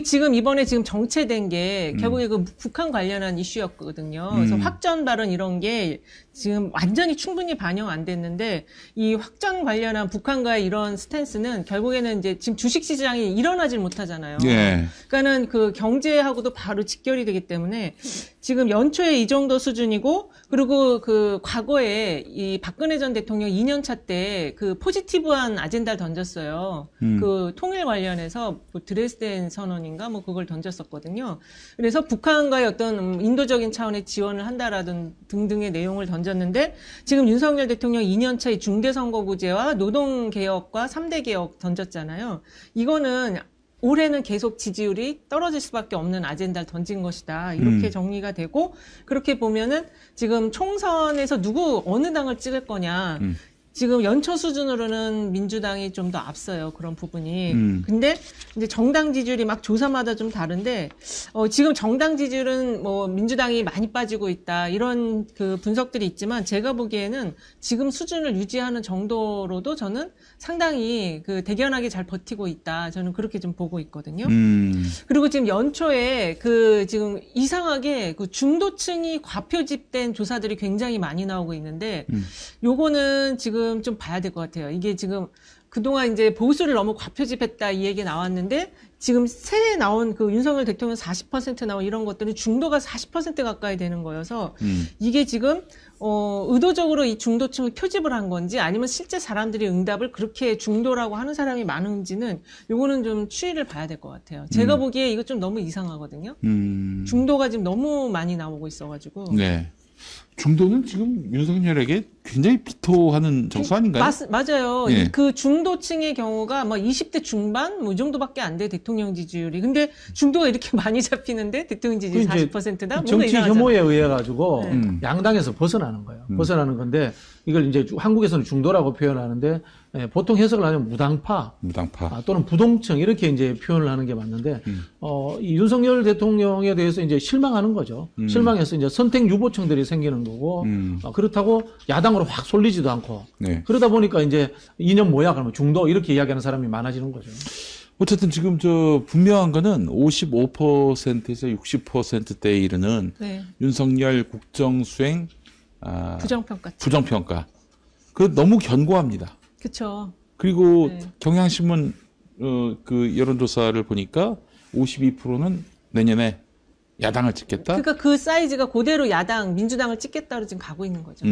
[SPEAKER 3] 지금 이번에 지금 정체된 게 결국에 그 북한 관련한 이슈였거든요. 그래서 확전 발언 이런 게 지금 완전히 충분히 반영 안 됐는데 이 확전 관련한 북한과의 이런 스탠스는 결국에는 이제 지금 주식 시장이 일어나질 못하잖아요.
[SPEAKER 1] 예.
[SPEAKER 3] 그러니까는 그 경제하고도 바로 직결이 되기 때문에 지금 연초에 이 정도 수준이고 그리고 그 과거에 이 박근혜 전 대통령 2년 차 때 그 포지티브한 아젠다를 던졌어요. 그 통일 관련해서 뭐 드레스덴 선언인가 뭐 그걸 던졌었거든요. 그래서 북한과의 어떤 인도적인 차원의 지원을 한다라든 등등의 내용을 던졌는데 지금 윤석열 대통령 2년 차의 중대선거구제와 노동개혁과 3대 개혁 던졌잖아요. 이거는 올해는 계속 지지율이 떨어질 수밖에 없는 아젠다를 던진 것이다. 이렇게 정리가 되고 그렇게 보면은 지금 총선에서 어느 당을 찍을 거냐. 지금 연초 수준으로는 민주당이 좀 더 앞서요. 그런 부분이. 근데 이제 정당 지지율이 막 조사마다 좀 다른데 지금 정당 지지율은 뭐 민주당이 많이 빠지고 있다. 이런 그 분석들이 있지만 제가 보기에는 지금 수준을 유지하는 정도로도 저는 상당히 그 대견하게 잘 버티고 있다. 저는 그렇게 좀 보고 있거든요. 그리고 지금 연초에 그 지금 이상하게 그 중도층이 과표집된 조사들이 굉장히 많이 나오고 있는데 요거는 지금 좀 봐야 될 것 같아요. 이게 지금 그동안 이제 보수를 너무 과표집했다 이 얘기 나왔는데 지금 새해 나온 그 윤석열 대통령 40% 나온 이런 것들은 중도가 40% 가까이 되는 거여서 이게 지금 의도적으로 이 중도층을 표집을 한 건지 아니면 실제 사람들이 응답을 그렇게 중도라고 하는 사람이 많은지는 요거는 좀 추이를 봐야 될 것 같아요. 제가 보기에 이거 좀 너무 이상하거든요. 중도가 지금 너무 많이 나오고 있어가지고.
[SPEAKER 1] 네. 중도는 지금 윤석열에게 굉장히 비토하는 정서 아닌가요?
[SPEAKER 3] 맞아요.
[SPEAKER 1] 예.
[SPEAKER 3] 그 중도층의 경우가 뭐 20대 중반 뭐 이 정도밖에 안 돼 대통령 지지율이. 근데 중도가 이렇게 많이 잡히는데 대통령 지지율 40%다.
[SPEAKER 2] 정치 혐오에 의해 가지고 양당에서 벗어나는 거예요. 벗어나는 건데 이걸 이제 한국에서는 중도라고 표현하는데 보통 해석을 하면 무당파 또는 부동층 이렇게 이제 표현을 하는 게 맞는데 이 윤석열 대통령에 대해서 이제 실망하는 거죠. 실망해서 이제 선택 유보층들이 생기는 거고 그렇다고 야당으로 확 쏠리지도 않고 그러다 보니까 이제 이념 뭐야 그러면 중도 이렇게 이야기하는 사람이 많아지는 거죠.
[SPEAKER 1] 어쨌든 지금 분명한 거는 55%에서 60%대에 이르는 윤석열 국정수행 부정평가. 그 너무 견고합니다.
[SPEAKER 3] 그렇죠.
[SPEAKER 1] 그리고 경향신문 그 여론조사를 보니까 52%는 내년에 야당을 찍겠다.
[SPEAKER 3] 그러니까 그 사이즈가 그대로 민주당을 찍겠다로 지금 가고 있는 거죠.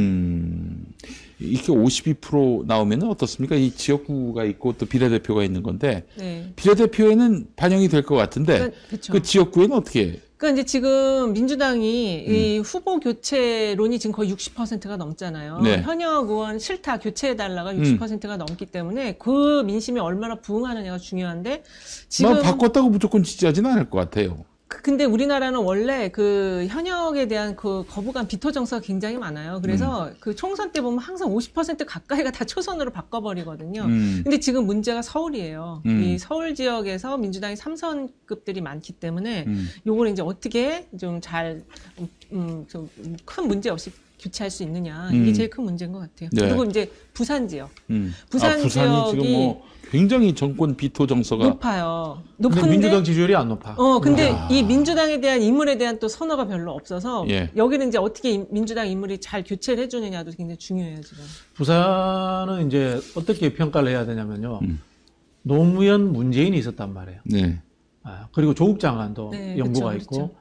[SPEAKER 1] 이렇게 52% 나오면 어떻습니까? 이 지역구가 있고 또 비례대표가 있는 건데 비례대표에는 반영이 될 것 같은데 그 지역구에는 어떻게?
[SPEAKER 3] 그러니까 이제 지금 민주당이 이 후보 교체론이 지금 거의 60%가 넘잖아요. 현역 의원 싫다 교체해달라가 60%가 넘기 때문에 그 민심이 얼마나 부응하느냐가 중요한데 지금
[SPEAKER 1] 바꿨다고 무조건 지지하지는 않을 것 같아요.
[SPEAKER 3] 근데 우리나라는 원래 그 현역에 대한 그 거부감, 비토 정서가 굉장히 많아요. 그래서 그 총선 때 보면 항상 50% 가까이가 다 초선으로 바꿔버리거든요. 근데 지금 문제가 서울이에요. 이 서울 지역에서 민주당이 3선급들이 많기 때문에 요걸 이제 어떻게 좀 큰 문제 없이 교체할 수 있느냐. 이게 제일 큰 문제인 것 같아요. 그리고 이제 부산 지역. 부산 지역이
[SPEAKER 1] 지금 뭐 굉장히 정권 비토 정서가
[SPEAKER 3] 높아요.
[SPEAKER 2] 근데 민주당 지지율이 안 높아.
[SPEAKER 3] 근데 이 민주당에 대한 인물에 대한 또 선호가 별로 없어서 여기는 이제 어떻게 민주당 인물이 잘 교체를 해주느냐도 굉장히 중요해요, 지금.
[SPEAKER 2] 부산은 이제 어떻게 평가를 해야 되냐면요. 노무현 문재인이 있었단 말이에요. 그리고 조국 장관도 연구가 있고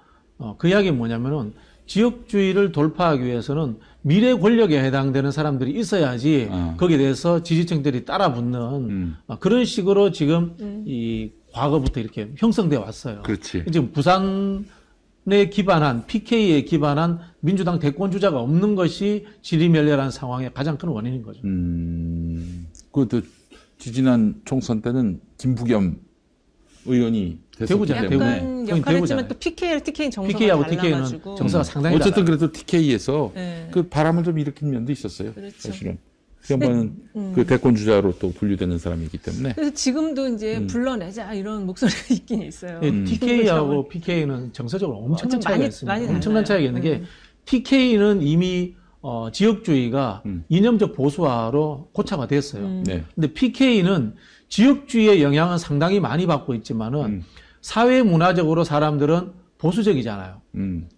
[SPEAKER 2] 그 이야기는 뭐냐면은 지역주의를 돌파하기 위해서는 미래 권력에 해당되는 사람들이 있어야지 거기에 대해서 지지층들이 따라붙는 그런 식으로 지금 이 과거부터 이렇게 형성돼 왔어요.
[SPEAKER 1] 그렇지.
[SPEAKER 2] 지금 부산에 기반한 PK에 기반한 민주당 대권 주자가 없는 것이 지리멸렬한 상황의 가장 큰 원인인 거죠.
[SPEAKER 1] 그것도 지지난 총선 때는 김부겸 의원이
[SPEAKER 2] 대구잖아요.
[SPEAKER 1] 때문에.
[SPEAKER 3] 약간 역할했지만 또 PK랑 TK는 정서가
[SPEAKER 2] PK하고
[SPEAKER 3] 달라가지고.
[SPEAKER 2] TK는 정서가 상당히
[SPEAKER 1] 어쨌든
[SPEAKER 2] 달라요.
[SPEAKER 1] 그래도 TK에서
[SPEAKER 3] 네.
[SPEAKER 1] 그 바람을 좀 일으킨 면도 있었어요.
[SPEAKER 3] 그렇죠.
[SPEAKER 1] 사실은. 그 양반은 그 대권 주자로 또 분류되는 사람이기 때문에.
[SPEAKER 3] 그래서 지금도 이제 불러내자 이런 목소리가 있긴 있어요.
[SPEAKER 2] 예, TK하고 PK는 정서적으로 엄청난
[SPEAKER 3] 좀
[SPEAKER 2] 차이가
[SPEAKER 3] 많이
[SPEAKER 2] 있습니다.
[SPEAKER 3] 달라요.
[SPEAKER 2] 엄청난 차이가 있는 게 TK는 이미 지역주의가 이념적 보수화로 고착화 됐어요.
[SPEAKER 1] 네.
[SPEAKER 2] 근데 PK는 지역주의의 영향은 상당히 많이 받고 있지만은 사회 문화적으로 사람들은 보수적이잖아요.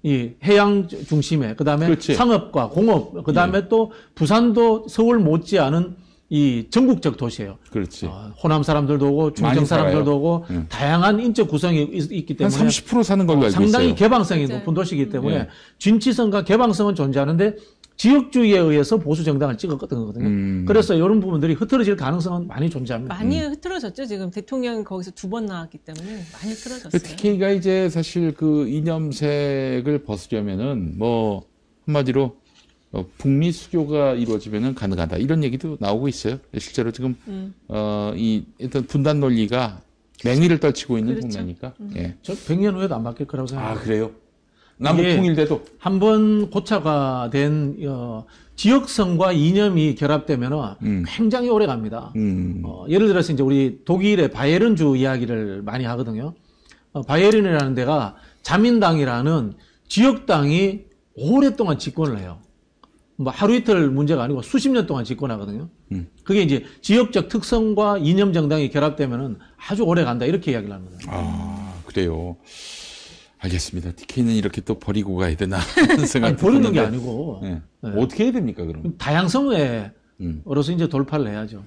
[SPEAKER 2] 이 해양 중심에 그다음에
[SPEAKER 1] 그렇지.
[SPEAKER 2] 상업과 공업 그다음에 또 부산도 서울 못지않은 이 전국적 도시예요.
[SPEAKER 1] 그렇지.
[SPEAKER 2] 호남 사람들도 오고 충청
[SPEAKER 1] 많이
[SPEAKER 2] 사람들도
[SPEAKER 1] 살아요.
[SPEAKER 2] 오고 다양한 인적 구성이 있기
[SPEAKER 1] 한
[SPEAKER 2] 때문에
[SPEAKER 1] 30% 사는 걸로 알고
[SPEAKER 2] 상당히
[SPEAKER 1] 있어요.
[SPEAKER 2] 개방성이
[SPEAKER 3] 맞아요.
[SPEAKER 2] 높은 도시이기 때문에
[SPEAKER 1] 예.
[SPEAKER 2] 진취성과 개방성은 존재하는데 지역주의에 의해서 보수 정당을 찍었던 거거든요. 그래서 이런 부분들이 흐트러질 가능성은 많이 존재합니다.
[SPEAKER 3] 많이 흐트러졌죠. 지금 대통령이 거기서 2번 나왔기 때문에 많이 흐트러졌어요.
[SPEAKER 1] 그 TK가 이제 사실 그 이념색을 벗으려면은 뭐 한마디로 북미 수교가 이루어지면은 가능하다 이런 얘기도 나오고 있어요. 실제로 지금 이 일단 분단 논리가 맹위를 떨치고 있는
[SPEAKER 3] 그렇죠.
[SPEAKER 1] 국면이니까. 예.
[SPEAKER 2] 저 100년 후에도 안 바뀔 거라고
[SPEAKER 1] 아
[SPEAKER 2] 생각합니다.
[SPEAKER 1] 그래요? 남북
[SPEAKER 2] 이게
[SPEAKER 1] 통일돼도
[SPEAKER 2] 한번 고착화 된 지역성과 이념이 결합되면 굉장히 오래 갑니다. 예를 들어서 이제 우리 독일의 바이에른주 이야기를 많이 하거든요. 바이에른이라는 데가 자민당이라는 지역당이 오랫동안 집권을 해요. 뭐 하루 이틀 문제가 아니고 수십 년 동안 집권하거든요. 그게 이제 지역적 특성과 이념 정당이 결합되면은 아주 오래 간다 이렇게 이야기를 합니다.
[SPEAKER 1] 아 그래요. 알겠습니다. TK는 이렇게 또 버리고 가야 되나 하는 생각이
[SPEAKER 2] 아니, 버리는 게
[SPEAKER 1] 드는데.
[SPEAKER 2] 아니고
[SPEAKER 1] 네. 어떻게 해야 됩니까 그럼?
[SPEAKER 2] 다양성에 어로서 이제 돌파를 해야죠.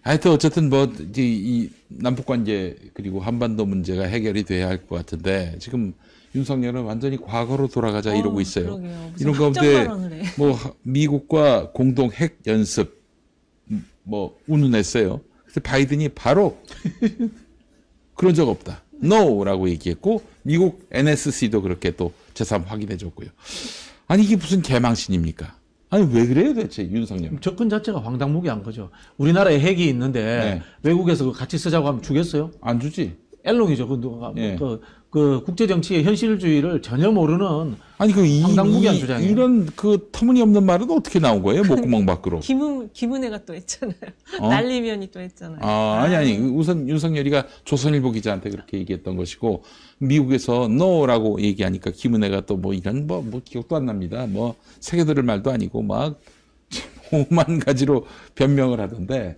[SPEAKER 1] 하여튼 어쨌든 뭐 이제 이 남북 관계 그리고 한반도 문제가 해결이 돼야 할 것 같은데 지금 윤석열은 완전히 과거로 돌아가자 이러고 있어요.
[SPEAKER 3] 그러게요. 무슨
[SPEAKER 1] 이런 가운데
[SPEAKER 3] 확정 발언을 해.
[SPEAKER 1] 뭐 미국과 공동 핵 연습 뭐 운운했어요. 그래서 바이든이 바로 그런 적 없다. NO라고 얘기했고 미국 NSC도 그렇게 또 재산 확인해줬고요. 아니 이게 무슨 개망신입니까? 아니 왜 그래요 대체 윤석열?
[SPEAKER 2] 접근 자체가 황당무계한 거죠. 우리나라에 핵이 있는데
[SPEAKER 1] 네.
[SPEAKER 2] 외국에서 그거 같이 쓰자고 하면 주겠어요?
[SPEAKER 1] 안 주지.
[SPEAKER 2] 엘롱이죠. 그 누가
[SPEAKER 1] 예.
[SPEAKER 2] 그 국제 정치의 현실주의를 전혀 모르는
[SPEAKER 1] 아니 그
[SPEAKER 2] 황당무계한 주장이에요.
[SPEAKER 1] 이런 그 터무니없는 말은 어떻게 나온 거예요? 목구멍 밖으로.
[SPEAKER 3] 김은혜가 또 했잖아요.
[SPEAKER 1] 어?
[SPEAKER 3] 날리면이 또 했잖아요.
[SPEAKER 1] 아니. 우선 윤석열이가 조선일보 기자한테 그렇게 얘기했던 것이고, 미국에서 no라고 얘기하니까 김은혜가 또 뭐 이런 뭐 기억도 안 납니다. 뭐 새겨들을 말도 아니고 막 오만 가지로 변명을 하던데,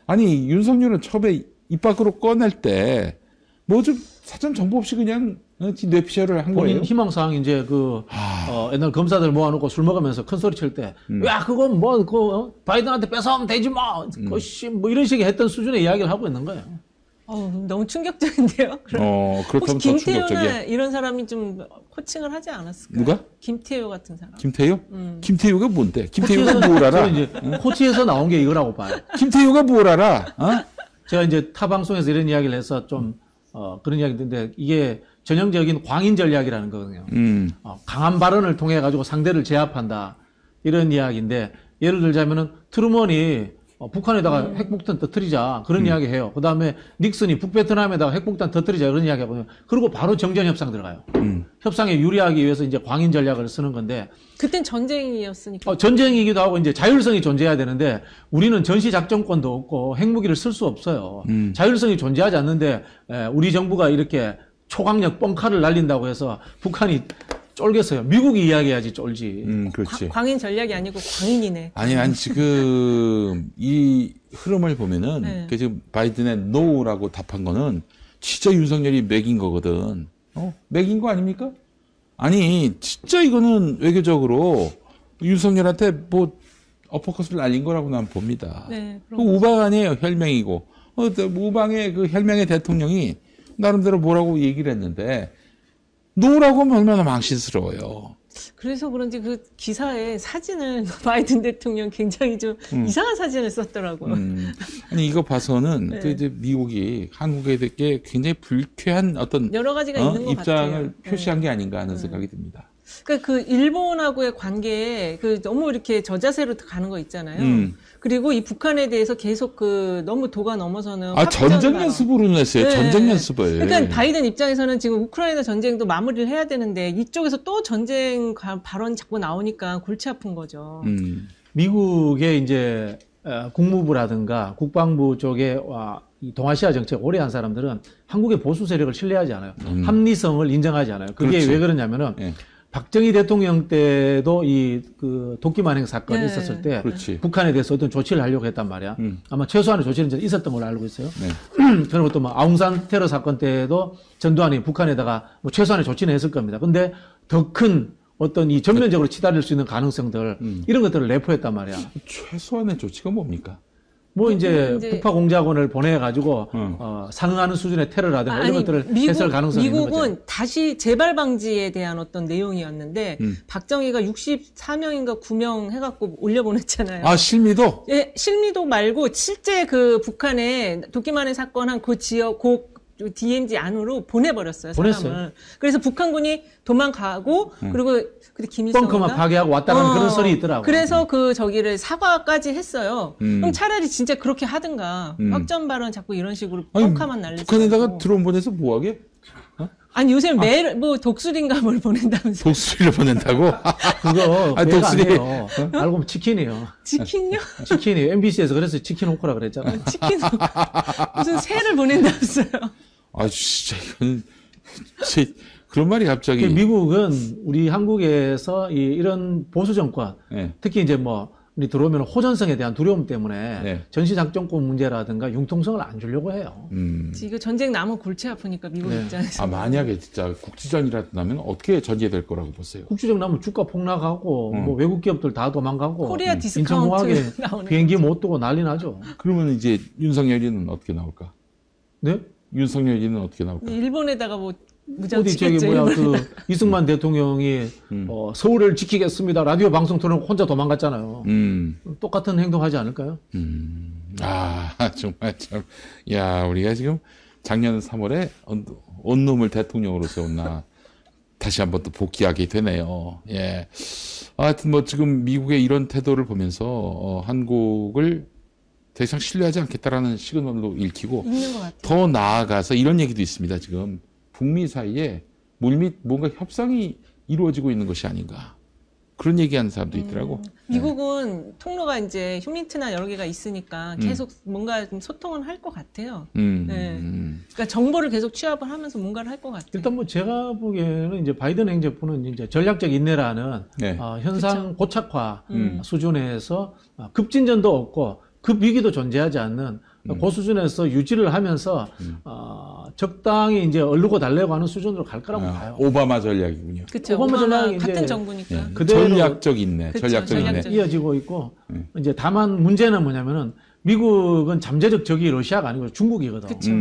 [SPEAKER 1] 아니, 윤석열은 처음에 입 밖으로 꺼낼 때 뭐 좀 사전 정보 없이 그냥 뇌피셜을 한
[SPEAKER 2] 본인
[SPEAKER 1] 거예요.
[SPEAKER 2] 희망사항 이제 옛날 검사들 모아놓고 술 먹으면서 큰 소리 칠 때, 야, 그건 뭐, 바이든한테 뺏어오면 되지 뭐, 뭐 이런 식의 했던 수준의 이야기를 하고 있는 거예요.
[SPEAKER 3] 너무 충격적인데요.
[SPEAKER 1] 그렇다면
[SPEAKER 3] 혹시
[SPEAKER 1] 더
[SPEAKER 3] 김태효나
[SPEAKER 1] 충격적이야.
[SPEAKER 3] 이런 사람이 좀 코칭을 하지 않았을까요?
[SPEAKER 1] 누가?
[SPEAKER 3] 김태효 같은 사람.
[SPEAKER 1] 김태효? 김태효가 뭔데? 김태효가 뭘 알아?
[SPEAKER 2] 저는 이제 코치에서 나온 게 이거라고 봐요.
[SPEAKER 1] 김태효가 뭘 알아?
[SPEAKER 2] 제가 이제 타 방송에서 이런 이야기를 해서 좀 그런 이야기인데 이게 전형적인 광인 전략이라는 거거든요. 강한 발언을 통해 가지고 상대를 제압한다 이런 이야기인데 예를 들자면은 트루먼이 북한에다가 핵폭탄 터뜨리자 그런 이야기 해요. 그 다음에 닉슨이 북베트남에다가 핵폭탄 터뜨리자 그런 이야기 하거든요. 그리고 바로 정전 협상 들어가요. 협상에 유리하기 위해서 이제 광인 전략을 쓰는 건데
[SPEAKER 3] 그땐 전쟁이었으니까.
[SPEAKER 2] 전쟁이기도 하고 이제 자율성이 존재해야 되는데 우리는 전시 작전권도 없고 핵무기를 쓸 수 없어요. 자율성이 존재하지 않는데 우리 정부가 이렇게 초강력 뻥카를 날린다고 해서 북한이 쫄겠어요. 미국이 이야기해야지 쫄지.
[SPEAKER 1] 그렇지.
[SPEAKER 3] 광인 전략이 아니고 광인이네.
[SPEAKER 1] 아니, 지금 이 흐름을 보면은
[SPEAKER 3] 네.
[SPEAKER 1] 그 지금 바이든의 no라고 답한 거는 진짜 윤석열이 맥인 거거든. 맥인 거 아닙니까? 아니, 진짜 이거는 외교적으로 윤석열한테 뭐 어퍼컷을 날린 거라고 난 봅니다.
[SPEAKER 3] 네,
[SPEAKER 1] 그 우방 아니에요, 혈맹이고. 우방의 그 혈맹의 대통령이 나름대로 뭐라고 얘기를 했는데, 노라고 하면 얼마나 망신스러워요.
[SPEAKER 3] 그래서 그런지 그 기사에 사진을 바이든 대통령 굉장히 좀 이상한 사진을 썼더라고요.
[SPEAKER 1] 아니 이거 봐서는
[SPEAKER 3] 네.
[SPEAKER 1] 또 이제 미국이 한국에게 굉장히 불쾌한 어떤
[SPEAKER 3] 여러 가지가 있는 것
[SPEAKER 1] 입장을
[SPEAKER 3] 같아요.
[SPEAKER 1] 표시한 게 아닌가 하는 생각이 듭니다.
[SPEAKER 3] 그러니까 그 일본하고의 관계에 그 너무 이렇게 저자세로 가는 거 있잖아요. 그리고 이 북한에 대해서 계속 그 너무 도가 넘어서는
[SPEAKER 1] 전쟁 연습으로 냈어요.
[SPEAKER 3] 네.
[SPEAKER 1] 전쟁 연습을.
[SPEAKER 3] 그러니까 바이든 입장에서는 지금 우크라이나 전쟁도 마무리를 해야 되는데 이쪽에서 또 전쟁 발언 자꾸 나오니까 골치 아픈 거죠.
[SPEAKER 2] 미국의 이제 국무부라든가 국방부 쪽에 이 동아시아 정책 오래 한 사람들은 한국의 보수 세력을 신뢰하지 않아요. 합리성을 인정하지 않아요. 그게
[SPEAKER 1] 그렇지.
[SPEAKER 2] 왜 그러냐면은
[SPEAKER 1] 예.
[SPEAKER 2] 박정희 대통령 때도 그 도끼 만행 사건이
[SPEAKER 3] 네.
[SPEAKER 2] 있었을 때
[SPEAKER 1] 그렇지.
[SPEAKER 2] 북한에 대해서 어떤 조치를 하려고 했단 말이야. 아마 최소한의 조치는 이제 있었던 걸로 알고 있어요.
[SPEAKER 1] 네.
[SPEAKER 2] 그리고 또 뭐 아웅산 테러 사건 때도 전두환이 북한에다가 뭐 최소한의 조치는 했을 겁니다. 근데 더 큰 어떤 이 전면적으로 치달을 수 있는 가능성들 이런 것들을 내포했단 말이야.
[SPEAKER 1] 최소한의 조치가 뭡니까?
[SPEAKER 2] 뭐 이제 북파 공작원을 보내가지고 상응하는 수준의 테러라든가 이런 것들을 했을 가능성이 있는 거죠.
[SPEAKER 3] 미국은 다시 재발 방지에 대한 어떤 내용이었는데 박정희가 64명인가 9명 해갖고 올려보냈잖아요.
[SPEAKER 1] 아 실미도?
[SPEAKER 3] 예, 실미도 말고 실제 그 북한에 도끼만의 사건 한 그 지역 DMZ 안으로 보내버렸어요. 사람을.
[SPEAKER 2] 보냈어요.
[SPEAKER 3] 그래서 북한군이 도망가고 그리고 그때 김일성이
[SPEAKER 2] 벙커만 파괴하고 왔다는 그런 설이 있더라고요.
[SPEAKER 3] 그래서 그 저기를 사과까지 했어요. 그럼 차라리 진짜 그렇게 하든가 확전 발언 자꾸 이런 식으로 뻥카만 날리지
[SPEAKER 1] 북한에다가
[SPEAKER 3] 말고.
[SPEAKER 1] 드론 보내서 뭐하게?
[SPEAKER 3] 아니 요새 매일 뭐 독수리인가 뭘 보낸다면서.
[SPEAKER 1] 독수리를 보낸다고?
[SPEAKER 2] 그거
[SPEAKER 1] 아니,
[SPEAKER 2] 배가
[SPEAKER 1] 독수리.
[SPEAKER 2] 아니에요. 알고 보면 치킨이에요.
[SPEAKER 3] 치킨요?
[SPEAKER 2] 치킨이에요. MBC에서 그래서 치킨 호크라 그랬잖아요.
[SPEAKER 3] 치킨 무슨 새를 보낸다면서요.
[SPEAKER 1] 아 진짜 이건 그런 말이 갑자기.
[SPEAKER 2] 미국은 우리 한국에서 이런 보수 정권,
[SPEAKER 1] 네.
[SPEAKER 2] 특히 이제 뭐 우리 들어오면 호전성에 대한 두려움 때문에
[SPEAKER 1] 네.
[SPEAKER 2] 전시작전권 문제라든가 융통성을 안 주려고 해요.
[SPEAKER 3] 이거 전쟁 나면 골치 아프니까 미국
[SPEAKER 2] 네.
[SPEAKER 3] 입장에서.
[SPEAKER 1] 만약에 진짜 국지전이라도 나면 어떻게 전개될 거라고 보세요?
[SPEAKER 2] 국지적 나면 주가 폭락하고 뭐 외국 기업들 다 도망가고
[SPEAKER 3] 코리아 디스카운트
[SPEAKER 2] 인천공항에
[SPEAKER 3] 나오는
[SPEAKER 2] 비행기 못 두고 난리 나죠.
[SPEAKER 1] 그러면 이제 윤석열이는 어떻게 나올까?
[SPEAKER 2] 네?
[SPEAKER 1] 윤석열이는 어떻게 나올까?
[SPEAKER 3] 일본에다가 뭐 무장
[SPEAKER 2] 어디 저기
[SPEAKER 3] 치겠죠.
[SPEAKER 2] 뭐야 그 이승만 대통령이 서울을 지키겠습니다 라디오 방송 틀어놓고 혼자 도망갔잖아요. 똑같은 행동하지 않을까요?
[SPEAKER 1] 정말 참. 야, 우리가 지금 작년 3월에 온놈을 대통령으로 세웠나 다시 한번 또 복귀하게 되네요. 예. 하여튼 뭐 지금 미국의 이런 태도를 보면서 한국을 더 이상 신뢰하지 않겠다라는 시그널로 읽히고
[SPEAKER 3] 있는 것 같아요.
[SPEAKER 1] 더 나아가서 이런 얘기도 있습니다. 지금 북미 사이에 물밑 뭔가 협상이 이루어지고 있는 것이 아닌가. 그런 얘기하는 사람도 있더라고.
[SPEAKER 3] 미국은 통로가 이제 휴민트나 여러 개가 있으니까 계속 뭔가 좀 소통은 할 것 같아요. 네. 그러니까 정보를 계속 취합을 하면서 뭔가를 할 것 같아요.
[SPEAKER 2] 일단 뭐 제가 보기에는 이제 바이든 행정부는 이제 전략적 인내라는
[SPEAKER 1] 네.
[SPEAKER 2] 현상 고착화 수준에서 급진전도 없고 급위기도 존재하지 않는 그 수준에서 유지를 하면서 적당히 이제 얼르고 달래고 하는 수준으로 갈 거라고 봐요.
[SPEAKER 1] 오바마 전략이군요.
[SPEAKER 3] 그렇죠.
[SPEAKER 2] 오바마 전략이
[SPEAKER 3] 같은
[SPEAKER 2] 이제
[SPEAKER 3] 정부니까.
[SPEAKER 1] 예.
[SPEAKER 2] 그대로
[SPEAKER 1] 전략적 인내,
[SPEAKER 3] 그쵸,
[SPEAKER 1] 전략적 인내.
[SPEAKER 3] 전략적.
[SPEAKER 2] 이어지고 있고 이제 다만 문제는 뭐냐면은 미국은 잠재적 적이 러시아가 아니고 중국이거든.
[SPEAKER 3] 그쵸.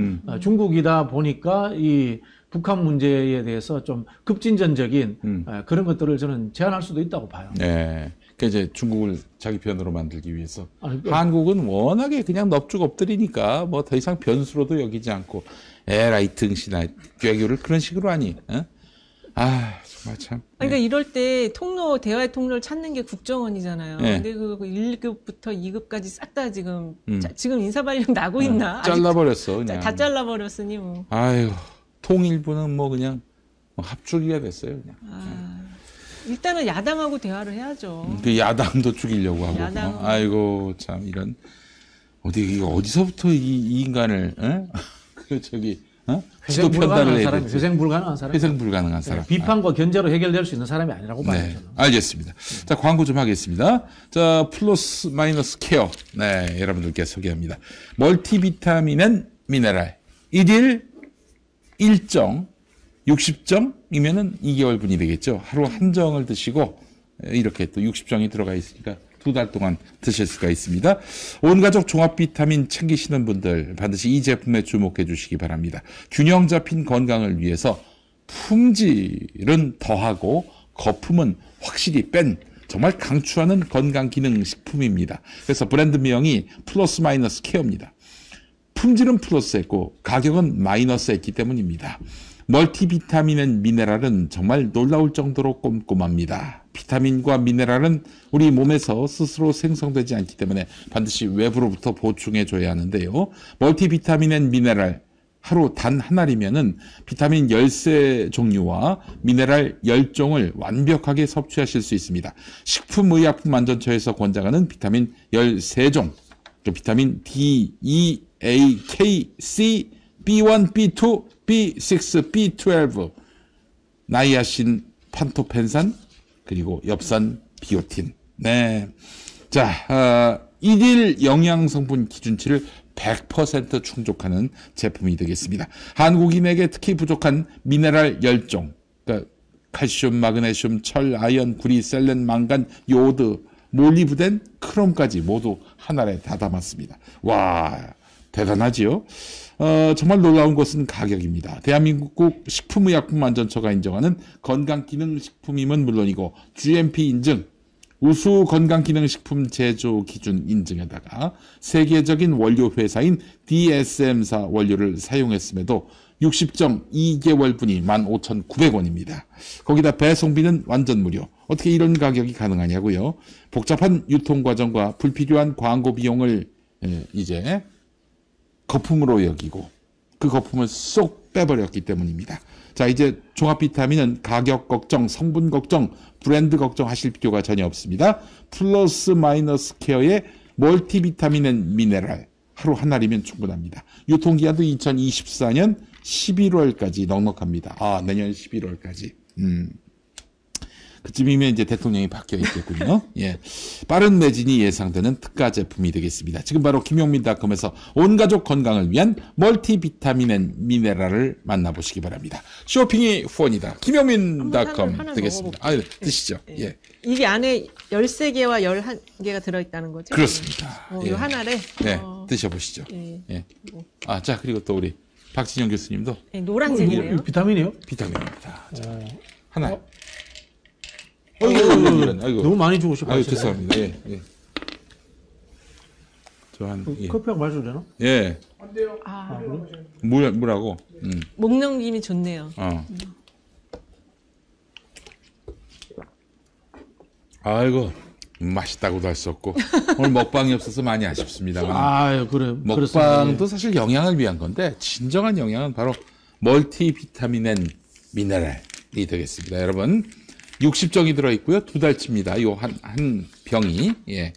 [SPEAKER 2] 중국이다 보니까 이 북한 문제에 대해서 좀 급진전적인 그런 것들을 저는 제안할 수도 있다고 봐요.
[SPEAKER 1] 네. 그러니까 이제 중국을 자기 편으로 만들기 위해서
[SPEAKER 2] 아니,
[SPEAKER 1] 한국은 워낙에 그냥 넙죽 엎드리니까 뭐 더 이상 변수로도 여기지 않고 에라이 등신아 꾀교를 그런 식으로 하니. 어? 정말 참.
[SPEAKER 3] 그러니까 이럴 때 대화의 통로를 찾는 게 국정원이잖아요.
[SPEAKER 1] 네.
[SPEAKER 3] 근데 그 1급부터 2급까지 싹 다 지금 지금 인사발령 나고 있나?
[SPEAKER 1] 잘라버렸어
[SPEAKER 3] 아직
[SPEAKER 1] 그냥.
[SPEAKER 3] 다 잘라버렸으니 뭐.
[SPEAKER 1] 아유 통일부는 뭐 그냥 합죽이가 됐어요 그냥.
[SPEAKER 3] 일단은 야당하고 대화를 해야죠.
[SPEAKER 1] 그 야당도 죽이려고 하고.
[SPEAKER 3] 야당은-
[SPEAKER 1] 아이고 참 이런 어디서부터 이 인간을 그 저기 지도 편단을 해야 될지.
[SPEAKER 2] 회생 불가능한 사람.
[SPEAKER 1] 회생 불가능한 사람.
[SPEAKER 2] 비판과 견제로 해결될 수 있는 사람이 아니라고 봐요.
[SPEAKER 1] 네,
[SPEAKER 2] 저는.
[SPEAKER 1] 알겠습니다. 자, 광고 좀 하겠습니다. 자, 플러스 마이너스 케어. 네, 여러분들께 소개합니다. 멀티비타민 미네랄. 1일 1정, 60정이면은 2개월분이 되겠죠. 하루 한 정을 드시고, 이렇게 또 60정이 들어가 있으니까 2달 동안 드실 수가 있습니다. 온 가족 종합 비타민 챙기시는 분들 반드시 이 제품에 주목해 주시기 바랍니다. 균형 잡힌 건강을 위해서 품질은 더하고 거품은 확실히 뺀 정말 강추하는 건강기능식품입니다. 그래서 브랜드명이 플러스 마이너스 케어입니다. 품질은 플러스했고 가격은 마이너스했기 때문입니다. 멀티비타민 앤 미네랄은 정말 놀라울 정도로 꼼꼼합니다. 비타민과 미네랄은 우리 몸에서 스스로 생성되지 않기 때문에 반드시 외부로부터 보충해줘야 하는데요. 멀티비타민 앤 미네랄 하루 단 한 알이면은 비타민 13종류와 미네랄 10종을 완벽하게 섭취하실 수 있습니다. 식품의약품안전처에서 권장하는 비타민 13종, 비타민 D, E, A, K, C, B1, B2, B6, B12, 나이아신, 판토펜산, 그리고 엽산, 비오틴. 네. 자, 일일 영양성분 기준치를 100% 충족하는 제품이 되겠습니다. 한국인에게 특히 부족한 미네랄 10종, 그러니까 칼슘, 마그네슘, 철, 아연, 구리, 셀렌, 망간, 요오드, 몰리브덴, 크롬까지 모두 한 알에 다 담았습니다. 와, 대단하지요? 정말 놀라운 것은 가격입니다. 대한민국 식품의약품안전처가 인정하는 건강기능식품임은 물론이고 GMP 인증, 우수 건강기능식품 제조 기준 인증에다가 세계적인 원료 회사인 DSM사 원료를 사용했음에도 60정 2개월분이 15,900원입니다. 거기다 배송비는 완전 무료. 어떻게 이런 가격이 가능하냐고요? 복잡한 유통과정과 불필요한 광고 비용을 이제 거품으로 여기고 그 거품을 쏙 빼버렸기 때문입니다. 자, 이제 종합 비타민은 가격 걱정, 성분 걱정, 브랜드 걱정하실 필요가 전혀 없습니다. 플러스 마이너스 케어의 멀티비타민 앤 미네랄 하루 한 알이면 충분합니다. 유통기한도 2024년 11월까지 넉넉합니다. 아, 내년 11월까지. 그쯤이면 이제 대통령이 바뀌어 있겠군요. 예. 빠른 매진이 예상되는 특가 제품이 되겠습니다. 지금 바로 김용민닷컴에서 온 가족 건강을 위한 멀티비타민 앤 미네랄을 만나보시기 바랍니다. 쇼핑이 후원이다. 김용민닷컴 되겠습니다. 아, 드시죠. 예.
[SPEAKER 3] 이게 안에 13개와 11개가 들어있다는 거죠?
[SPEAKER 1] 그렇습니다.
[SPEAKER 3] 이 한 알에?
[SPEAKER 1] 네, 드셔보시죠.
[SPEAKER 3] 예.
[SPEAKER 1] 예. 아, 자, 그리고 또 우리 박진영 교수님도
[SPEAKER 3] 노란색이네요.
[SPEAKER 2] 비타민이요?
[SPEAKER 1] 비타민입니다. 자, 하나.
[SPEAKER 2] 아이고, 너무 많이 주고 싶어요.
[SPEAKER 1] 아유, 죄송합니다. 예, 예. 예.
[SPEAKER 2] 커피하고 마셔도 되나?
[SPEAKER 1] 예.
[SPEAKER 4] 안 돼요.
[SPEAKER 1] 물하고.
[SPEAKER 3] 목 넘김이 좋네요.
[SPEAKER 1] 아이고, 맛있다고도 할 수 없고. 오늘 먹방이 없어서 많이 아쉽습니다만.
[SPEAKER 2] 아, 그래.
[SPEAKER 1] 먹방도 사실 영양을 위한 건데, 진정한 영양은 바로 멀티비타민 앤 미네랄이 되겠습니다. 여러분. 60정이 들어있고요. 2달치입니다. 요 한 병이. 예.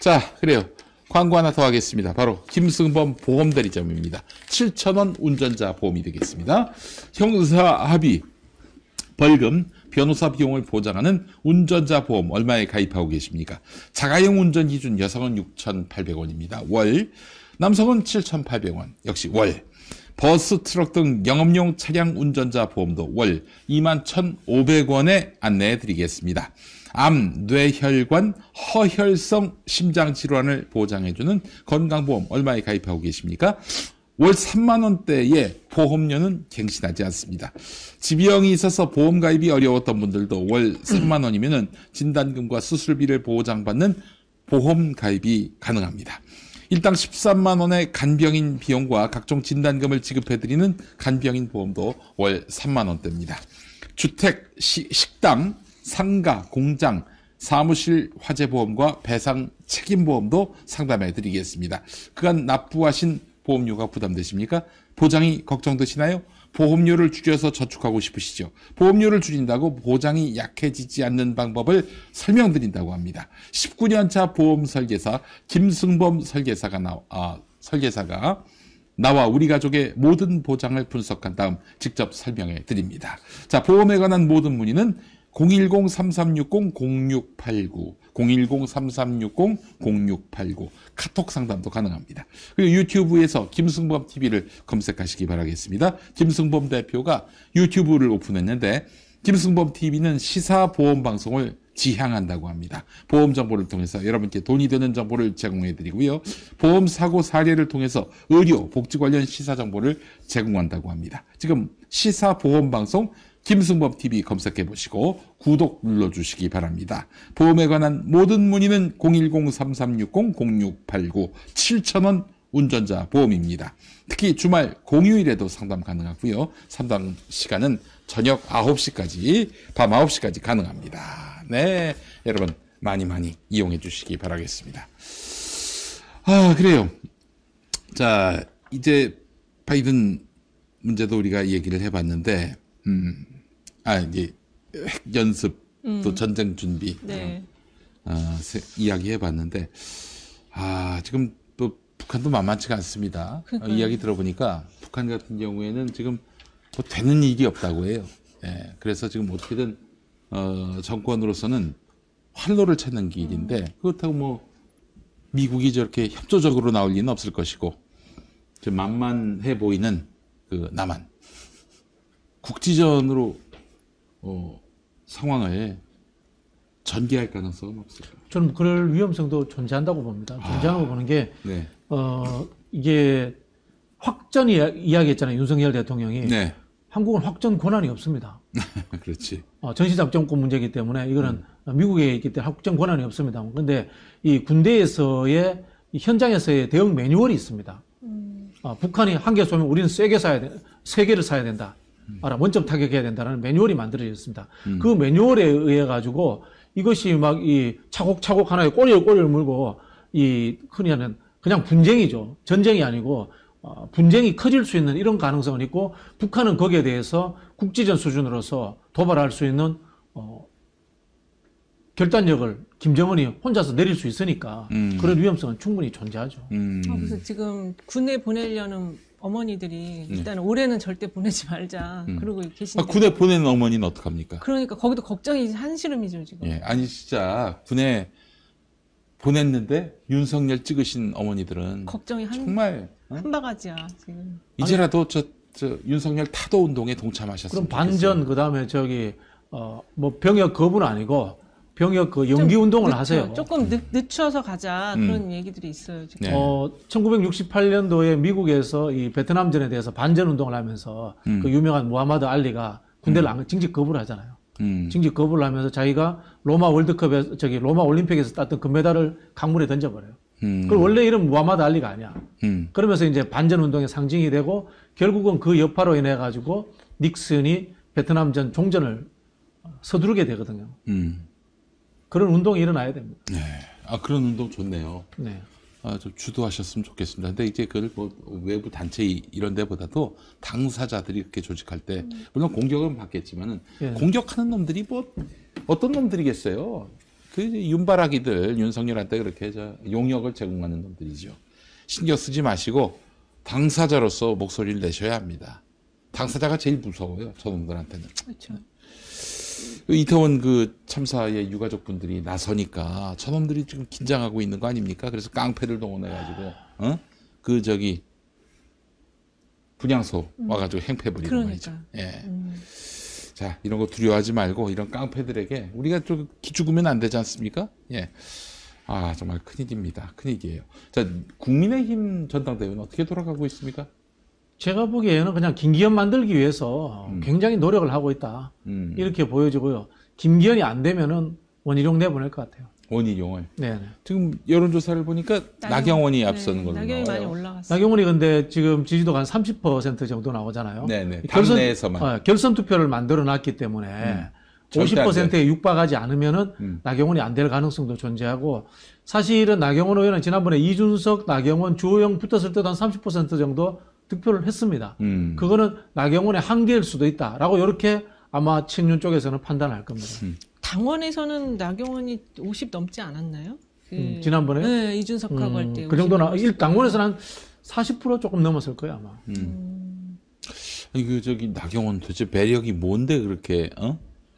[SPEAKER 1] 자, 그래요. 광고 하나 더 하겠습니다. 바로 김승범 보험대리점입니다. 7,000원 운전자 보험이 되겠습니다. 형사 합의, 벌금, 변호사 비용을 보장하는 운전자 보험 얼마에 가입하고 계십니까? 자가용 운전 기준 여성은 6,800원입니다. 월. 남성은 7,800원. 역시 월. 버스, 트럭 등 영업용 차량 운전자 보험도 월 21,500원에 안내해 드리겠습니다. 암, 뇌혈관, 허혈성 심장질환을 보장해주는 건강보험 얼마에 가입하고 계십니까? 월 3만 원대의 보험료는 갱신하지 않습니다. 지병이 있어서 보험 가입이 어려웠던 분들도 월 3만 원이면은 진단금과 수술비를 보장받는 보험 가입이 가능합니다. 일당 13만 원의 간병인 비용과 각종 진단금을 지급해드리는 간병인 보험도 월 3만 원대입니다. 주택, 식당, 상가, 공장, 사무실 화재보험과 배상 책임보험도 상담해드리겠습니다. 그간 납부하신 보험료가 부담되십니까? 보장이 걱정되시나요? 보험료를 줄여서 저축하고 싶으시죠? 보험료를 줄인다고 보장이 약해지지 않는 방법을 설명드린다고 합니다. 19년차 보험 설계사 김승범 설계사가 나와 우리 가족의 모든 보장을 분석한 다음 직접 설명해 드립니다. 자, 보험에 관한 모든 문의는 010-3360-0689, 010-3360-0689 카톡 상담도 가능합니다. 그리고 유튜브에서 김승범 TV를 검색하시기 바라겠습니다. 김승범 대표가 유튜브를 오픈했는데 김승범 TV는 시사 보험 방송을 지향한다고 합니다. 보험 정보를 통해서 여러분께 돈이 되는 정보를 제공해 드리고요. 보험 사고 사례를 통해서 의료, 복지 관련 시사 정보를 제공한다고 합니다. 지금 시사 보험 방송 김승범 TV 검색해 보시고 구독 눌러주시기 바랍니다. 보험에 관한 모든 문의는 010-3360-0689 7,000원 운전자 보험입니다. 특히 주말 공휴일에도 상담 가능하고요. 상담 시간은 저녁 9시까지, 밤 9시까지 가능합니다. 네, 여러분 많이 이용해 주시기 바라겠습니다. 그래요. 자, 이제 바이든 문제도 우리가 얘기를 해봤는데, 이제 핵 연습 또 전쟁 준비
[SPEAKER 3] 네.
[SPEAKER 1] 이야기해봤는데, 지금 또 북한도 만만치가 않습니다. 이야기 들어보니까 북한 같은 경우에는 지금 뭐 되는 일이 없다고 해요. 예, 그래서 지금 어떻게든 정권으로서는 활로를 찾는 길인데, 그렇다고 뭐 미국이 저렇게 협조적으로 나올 리는 없을 것이고, 좀 만만해 보이는 그 남한 국지전으로 상황을 전개할 가능성은 없을까요?
[SPEAKER 2] 저는 그럴 위험성도 존재한다고 봅니다. 존재한다고 보는 게
[SPEAKER 1] 네.
[SPEAKER 2] 이게 확전 이야기했잖아요. 윤석열 대통령이.
[SPEAKER 1] 네.
[SPEAKER 2] 한국은 확전 권한이 없습니다.
[SPEAKER 1] 그렇지.
[SPEAKER 2] 전시작전권 문제이기 때문에 이거는 미국에 있기 때문에 확전 권한이 없습니다. 그런데 이 군대에서의 이 현장에서의 대응 매뉴얼이 있습니다. 북한이 한 개 쏘면 우리는 세 개를 사야 된다. 원점 타격해야 된다는 매뉴얼이 만들어졌습니다. 그 매뉴얼에 의해 가지고 이것이 막 이 차곡차곡 하나의 꼬리를 물고 이 흔히 하는 그냥 분쟁이죠. 전쟁이 아니고 분쟁이 커질 수 있는 이런 가능성은 있고, 북한은 거기에 대해서 국지전 수준으로서 도발할 수 있는 결단력을 김정은이 혼자서 내릴 수 있으니까 그런 위험성은 충분히 존재하죠.
[SPEAKER 3] 그래서 지금 군에 보내려는 어머니들이 일단 올해는 절대 보내지 말자 그러고 계신데.
[SPEAKER 1] 군에 보내는 어머니는 어떡합니까?
[SPEAKER 3] 그러니까 거기도 걱정이 한시름이죠 지금.
[SPEAKER 1] 예, 아니 진짜 군에 보냈는데 윤석열 찍으신 어머니들은
[SPEAKER 3] 걱정이
[SPEAKER 1] 정말
[SPEAKER 3] 한 바가지야 지금.
[SPEAKER 1] 이제라도 저 윤석열 타도 운동에 동참하셨으면
[SPEAKER 2] 그럼 반전 그다음에 뭐 병역 거부는 아니고 병역 그 연기 운동을 하세요.
[SPEAKER 3] 조금 늦춰서 가자 그런 얘기들이 있어요 지금.
[SPEAKER 1] 네.
[SPEAKER 2] 1968년도에 미국에서 이 베트남전에 대해서 반전 운동을 하면서 그 유명한 무하마드 알리가 군대를 징집 거부를 하잖아요. 징집 거부를 하면서 자기가 로마 올림픽에서 땄던 금메달을 강물에 던져버려요. 그 원래 이름 무하마드 알리가 아니야. 그러면서 이제 반전 운동의 상징이 되고, 결국은 그 여파로 인해 가지고 닉슨이 베트남전 종전을 서두르게 되거든요. 그런 운동이 일어나야 됩니다.
[SPEAKER 1] 네. 그런 운동 좋네요.
[SPEAKER 2] 네.
[SPEAKER 1] 좀 주도하셨으면 좋겠습니다. 근데 이제 그걸 뭐 외부 단체 이런 데보다도 당사자들이 이렇게 조직할 때, 물론 공격은 받겠지만은, 공격하는 놈들이 뭐, 어떤 놈들이겠어요? 그 윤바라기들, 윤석열한테 그렇게 용역을 제공하는 놈들이죠. 신경 쓰지 마시고, 당사자로서 목소리를 내셔야 합니다. 당사자가 제일 무서워요, 저놈들한테는.
[SPEAKER 3] 그렇죠.
[SPEAKER 1] 이태원 그 참사의 유가족분들이 나서니까 저놈들이 지금 긴장하고 있는 거 아닙니까? 그래서 깡패를 동원해가지고, 분향소 와가지고 행패 부리고 말이죠. 예. 자, 이런 거 두려워하지 말고 이런 깡패들에게 우리가 좀 기죽으면 안 되지 않습니까? 예. 정말 큰일입니다. 큰일이에요. 자, 국민의힘 전당대회는 어떻게 돌아가고 있습니까?
[SPEAKER 2] 제가 보기에는 그냥 김기현 만들기 위해서 굉장히 노력을 하고 있다. 이렇게 보여지고요. 김기현이 안 되면은 원희룡 내보낼 것 같아요.
[SPEAKER 1] 원희룡을.
[SPEAKER 2] 네.
[SPEAKER 1] 지금 여론조사를 보니까 나경원이 앞서는 걸로
[SPEAKER 3] 나경원이
[SPEAKER 1] 나와요.
[SPEAKER 3] 많이 올라갔어요.
[SPEAKER 2] 나경원이 근데 지금 지지도가 한 30% 정도 나오잖아요.
[SPEAKER 1] 네네. 당내에서만.
[SPEAKER 2] 결선 투표를 만들어 놨기 때문에 50%에 육박하지 않으면은 나경원이 안 될 가능성도 존재하고, 사실은 나경원 의원은 지난번에 이준석, 나경원, 주호영 붙었을 때도 한 30% 정도 득표를 했습니다. 그거는 나경원의 한계일 수도 있다라고 이렇게 아마 친윤 쪽에서는 판단할 겁니다.
[SPEAKER 3] 당원에서는 나경원이 50 넘지 않았나요?
[SPEAKER 2] 지난번에?
[SPEAKER 3] 네, 이준석하고 할 때.
[SPEAKER 2] 그 정도나, 당원에서는 한 40% 조금 넘었을 거예요, 아마.
[SPEAKER 1] 아니, 나경원 도대체 매력이 뭔데 그렇게,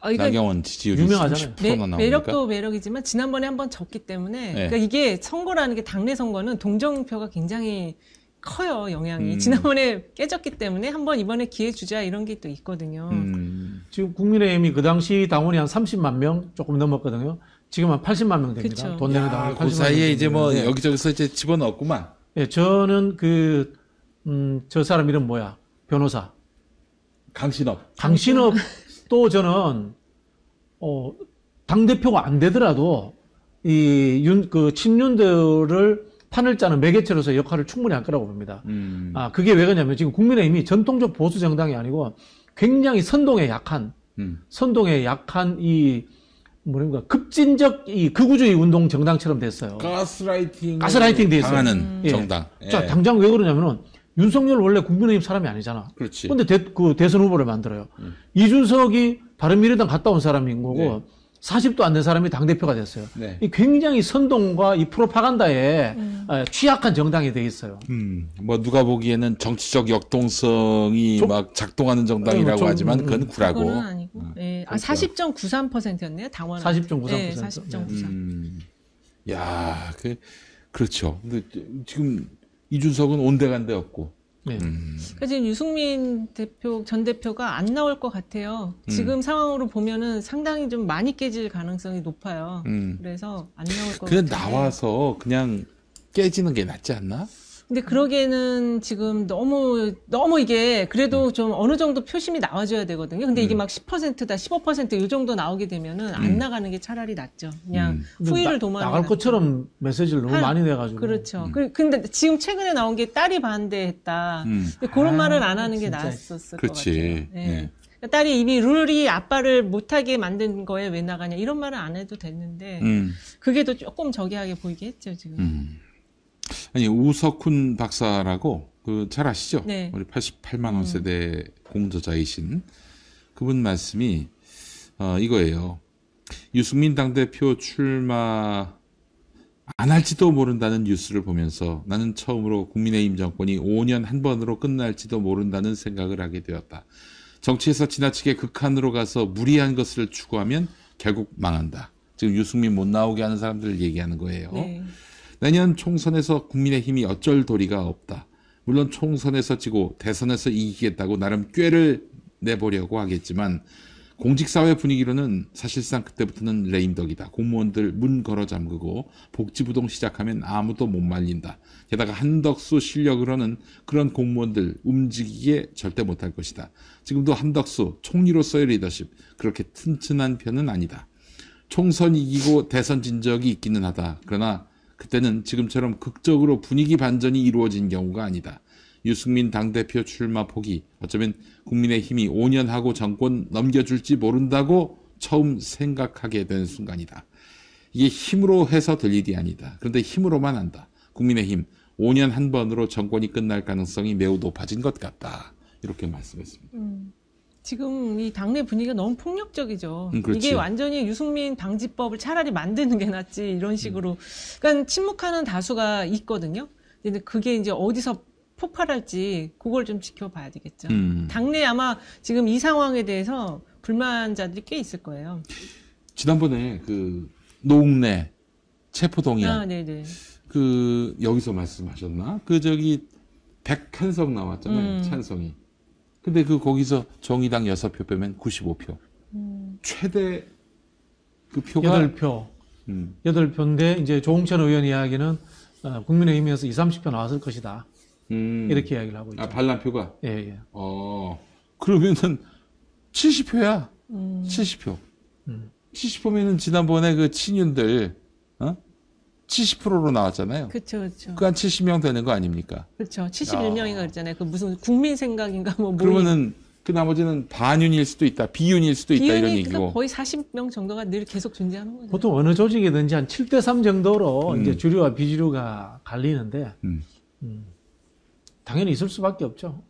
[SPEAKER 1] 나경원 지지율이
[SPEAKER 2] 유명하잖아요.
[SPEAKER 1] 30%나 나옵니까?
[SPEAKER 3] 매력도 매력이지만 지난번에 한번 졌기 때문에, 그러니까 이게 선거라는 게 당내 선거는 동정표가 굉장히 커요, 영향이. 지난번에 깨졌기 때문에 한번 이번에 기회 주자 이런 게 또 있거든요.
[SPEAKER 2] 지금 국민의힘이 그 당시 당원이 한 30만 명 조금 넘었거든요. 지금 한 80만 명 됩니다.
[SPEAKER 3] 그쵸.
[SPEAKER 2] 돈 내는 당원이 80만
[SPEAKER 1] 그 사이에
[SPEAKER 2] 명
[SPEAKER 1] 이제 뭐
[SPEAKER 2] 되는데.
[SPEAKER 1] 여기저기서 이제 집어넣었구만.
[SPEAKER 2] 예, 저는 저 사람 이름 뭐야? 변호사.
[SPEAKER 1] 강신업.
[SPEAKER 2] 강신업 또 저는 당대표가 안 되더라도 그 친윤들을 판을 짜는 매개체로서 역할을 충분히 할 거라고 봅니다. 그게 왜 그러냐면 지금 국민의힘이 전통적 보수 정당이 아니고 굉장히 선동에 약한 이 뭐랄까 급진적 이 극우주의 운동 정당처럼 됐어요.
[SPEAKER 1] 가스라이팅
[SPEAKER 2] 돼 있어요.
[SPEAKER 1] 당하는 정당.
[SPEAKER 2] 자, 당장 왜 그러냐면은 윤석열 원래 국민의힘 사람이 아니잖아.
[SPEAKER 1] 그렇지.
[SPEAKER 2] 근데 그 대선 후보를 만들어요. 이준석이 바른미래당 갔다 온 사람인 거고 40도 안 된 사람이 당대표가 됐어요. 이 굉장히 선동과 이 프로파간다에 취약한 정당이 돼 있어요.
[SPEAKER 1] 뭐 누가 보기에는 정치적 역동성이 막 작동하는 정당이라고 하지만 그건 구라고.
[SPEAKER 3] 그건 아니고. 40.93%였네요. 당원.
[SPEAKER 2] 40.93%.
[SPEAKER 3] 네, 40.93.
[SPEAKER 1] 야, 그렇죠. 근데 지금 이준석은 온데간데 없고.
[SPEAKER 3] 그러니까 지금 유승민 전 대표가 안 나올 것 같아요. 지금 상황으로 보면은 상당히 좀 많이 깨질 가능성이 높아요. 그래서 안 나올 것 같아요.
[SPEAKER 1] 그냥 나와서 그냥 깨지는 게 낫지 않나?
[SPEAKER 3] 근데 그러기에는 지금 너무 이게 그래도 좀 어느 정도 표심이 나와줘야 되거든요. 근데 이게 막 10%다, 15% 이 정도 나오게 되면은 안 나가는 게 차라리 낫죠. 그냥 후위를 도모하는
[SPEAKER 2] 나갈 것처럼 메시지를 너무 많이 내가지고.
[SPEAKER 3] 그렇죠. 근데 지금 최근에 나온 게 딸이 반대했다. 근데 그런 말은 안 하는 게 나았었을 것 같아요. 네. 딸이 이미 룰이 아빠를 못하게 만든 거에 왜 나가냐 이런 말은 안 해도 됐는데 그게 더 조금 저기하게 보이게 했죠 지금.
[SPEAKER 1] 아니 우석훈 박사라고 잘 아시죠?
[SPEAKER 3] 네.
[SPEAKER 1] 우리 88만 원 세대 공저자이신 그분 말씀이 이거예요. 유승민 당대표 출마 안 할지도 모른다는 뉴스를 보면서 나는 처음으로 국민의힘 정권이 5년 한 번으로 끝날지도 모른다는 생각을 하게 되었다. 정치에서 지나치게 극한으로 가서 무리한 것을 추구하면 결국 망한다. 지금 유승민 못 나오게 하는 사람들을 얘기하는 거예요.
[SPEAKER 3] 네.
[SPEAKER 1] 내년 총선에서 국민의힘이 어쩔 도리가 없다. 물론 총선에서 지고 대선에서 이기겠다고 나름 꾀를 내보려고 하겠지만 공직사회 분위기로는 사실상 그때부터는 레임덕이다. 공무원들 문 걸어 잠그고 복지부동 시작하면 아무도 못 말린다. 게다가 한덕수 실력으로는 그런 공무원들 움직이기에 절대 못할 것이다. 지금도 한덕수 총리로서의 리더십 그렇게 튼튼한 편은 아니다. 총선 이기고 대선 진 적이 있기는 하다. 그러나 그때는 지금처럼 극적으로 분위기 반전이 이루어진 경우가 아니다. 유승민 당대표 출마 포기, 어쩌면 국민의힘이 5년 하고 정권 넘겨줄지 모른다고 처음 생각하게 된 순간이다. 이게 힘으로 해서 될 일이 아니다. 그런데 힘으로만 한다. 국민의힘 5년 한 번으로 정권이 끝날 가능성이 매우 높아진 것 같다. 이렇게 말씀했습니다.
[SPEAKER 3] 지금 이 당내 분위기가 너무 폭력적이죠.
[SPEAKER 1] 그렇지.
[SPEAKER 3] 이게 완전히 유승민 방지법을 차라리 만드는 게 낫지 이런 식으로. 그러니까 침묵하는 다수가 있거든요. 근데 그게 이제 어디서 폭발할지 그걸 좀 지켜봐야 되겠죠. 당내 아마 지금 이 상황에 대해서 불만자들이 꽤 있을 거예요.
[SPEAKER 1] 지난번에 노웅래 체포동의안
[SPEAKER 3] 네네.
[SPEAKER 1] 여기서 말씀하셨나? 백한석 나왔잖아요. 찬성이. 근데 거기서 정의당 6표 빼면 95표. 최대 표가
[SPEAKER 2] 8표. 8표인데 이제 조홍천 의원 이야기는 국민의힘에서 20, 30표 나왔을 것이다. 이렇게 이야기를 하고 있죠.
[SPEAKER 1] 반란표가?
[SPEAKER 2] 예.
[SPEAKER 1] 그러면은 70표야. 70표. 70표면은 지난번에 친윤들 70%로 나왔잖아요.
[SPEAKER 3] 그렇죠.
[SPEAKER 1] 그 한 70명 되는 거 아닙니까?
[SPEAKER 3] 그렇죠. 71명인가 그랬잖아요. 무슨 국민 생각인가
[SPEAKER 1] 그러면은 그 나머지는 반윤일 수도 있다, 비윤일 수도 있다 이런 얘기고.
[SPEAKER 3] 그러니까 거의 40명 정도가 늘 계속 존재하는 거죠.
[SPEAKER 2] 보통 어느 조직이든지 한 7대3 정도로 이제 주류와 비주류가 갈리는데 당연히 있을 수밖에 없죠.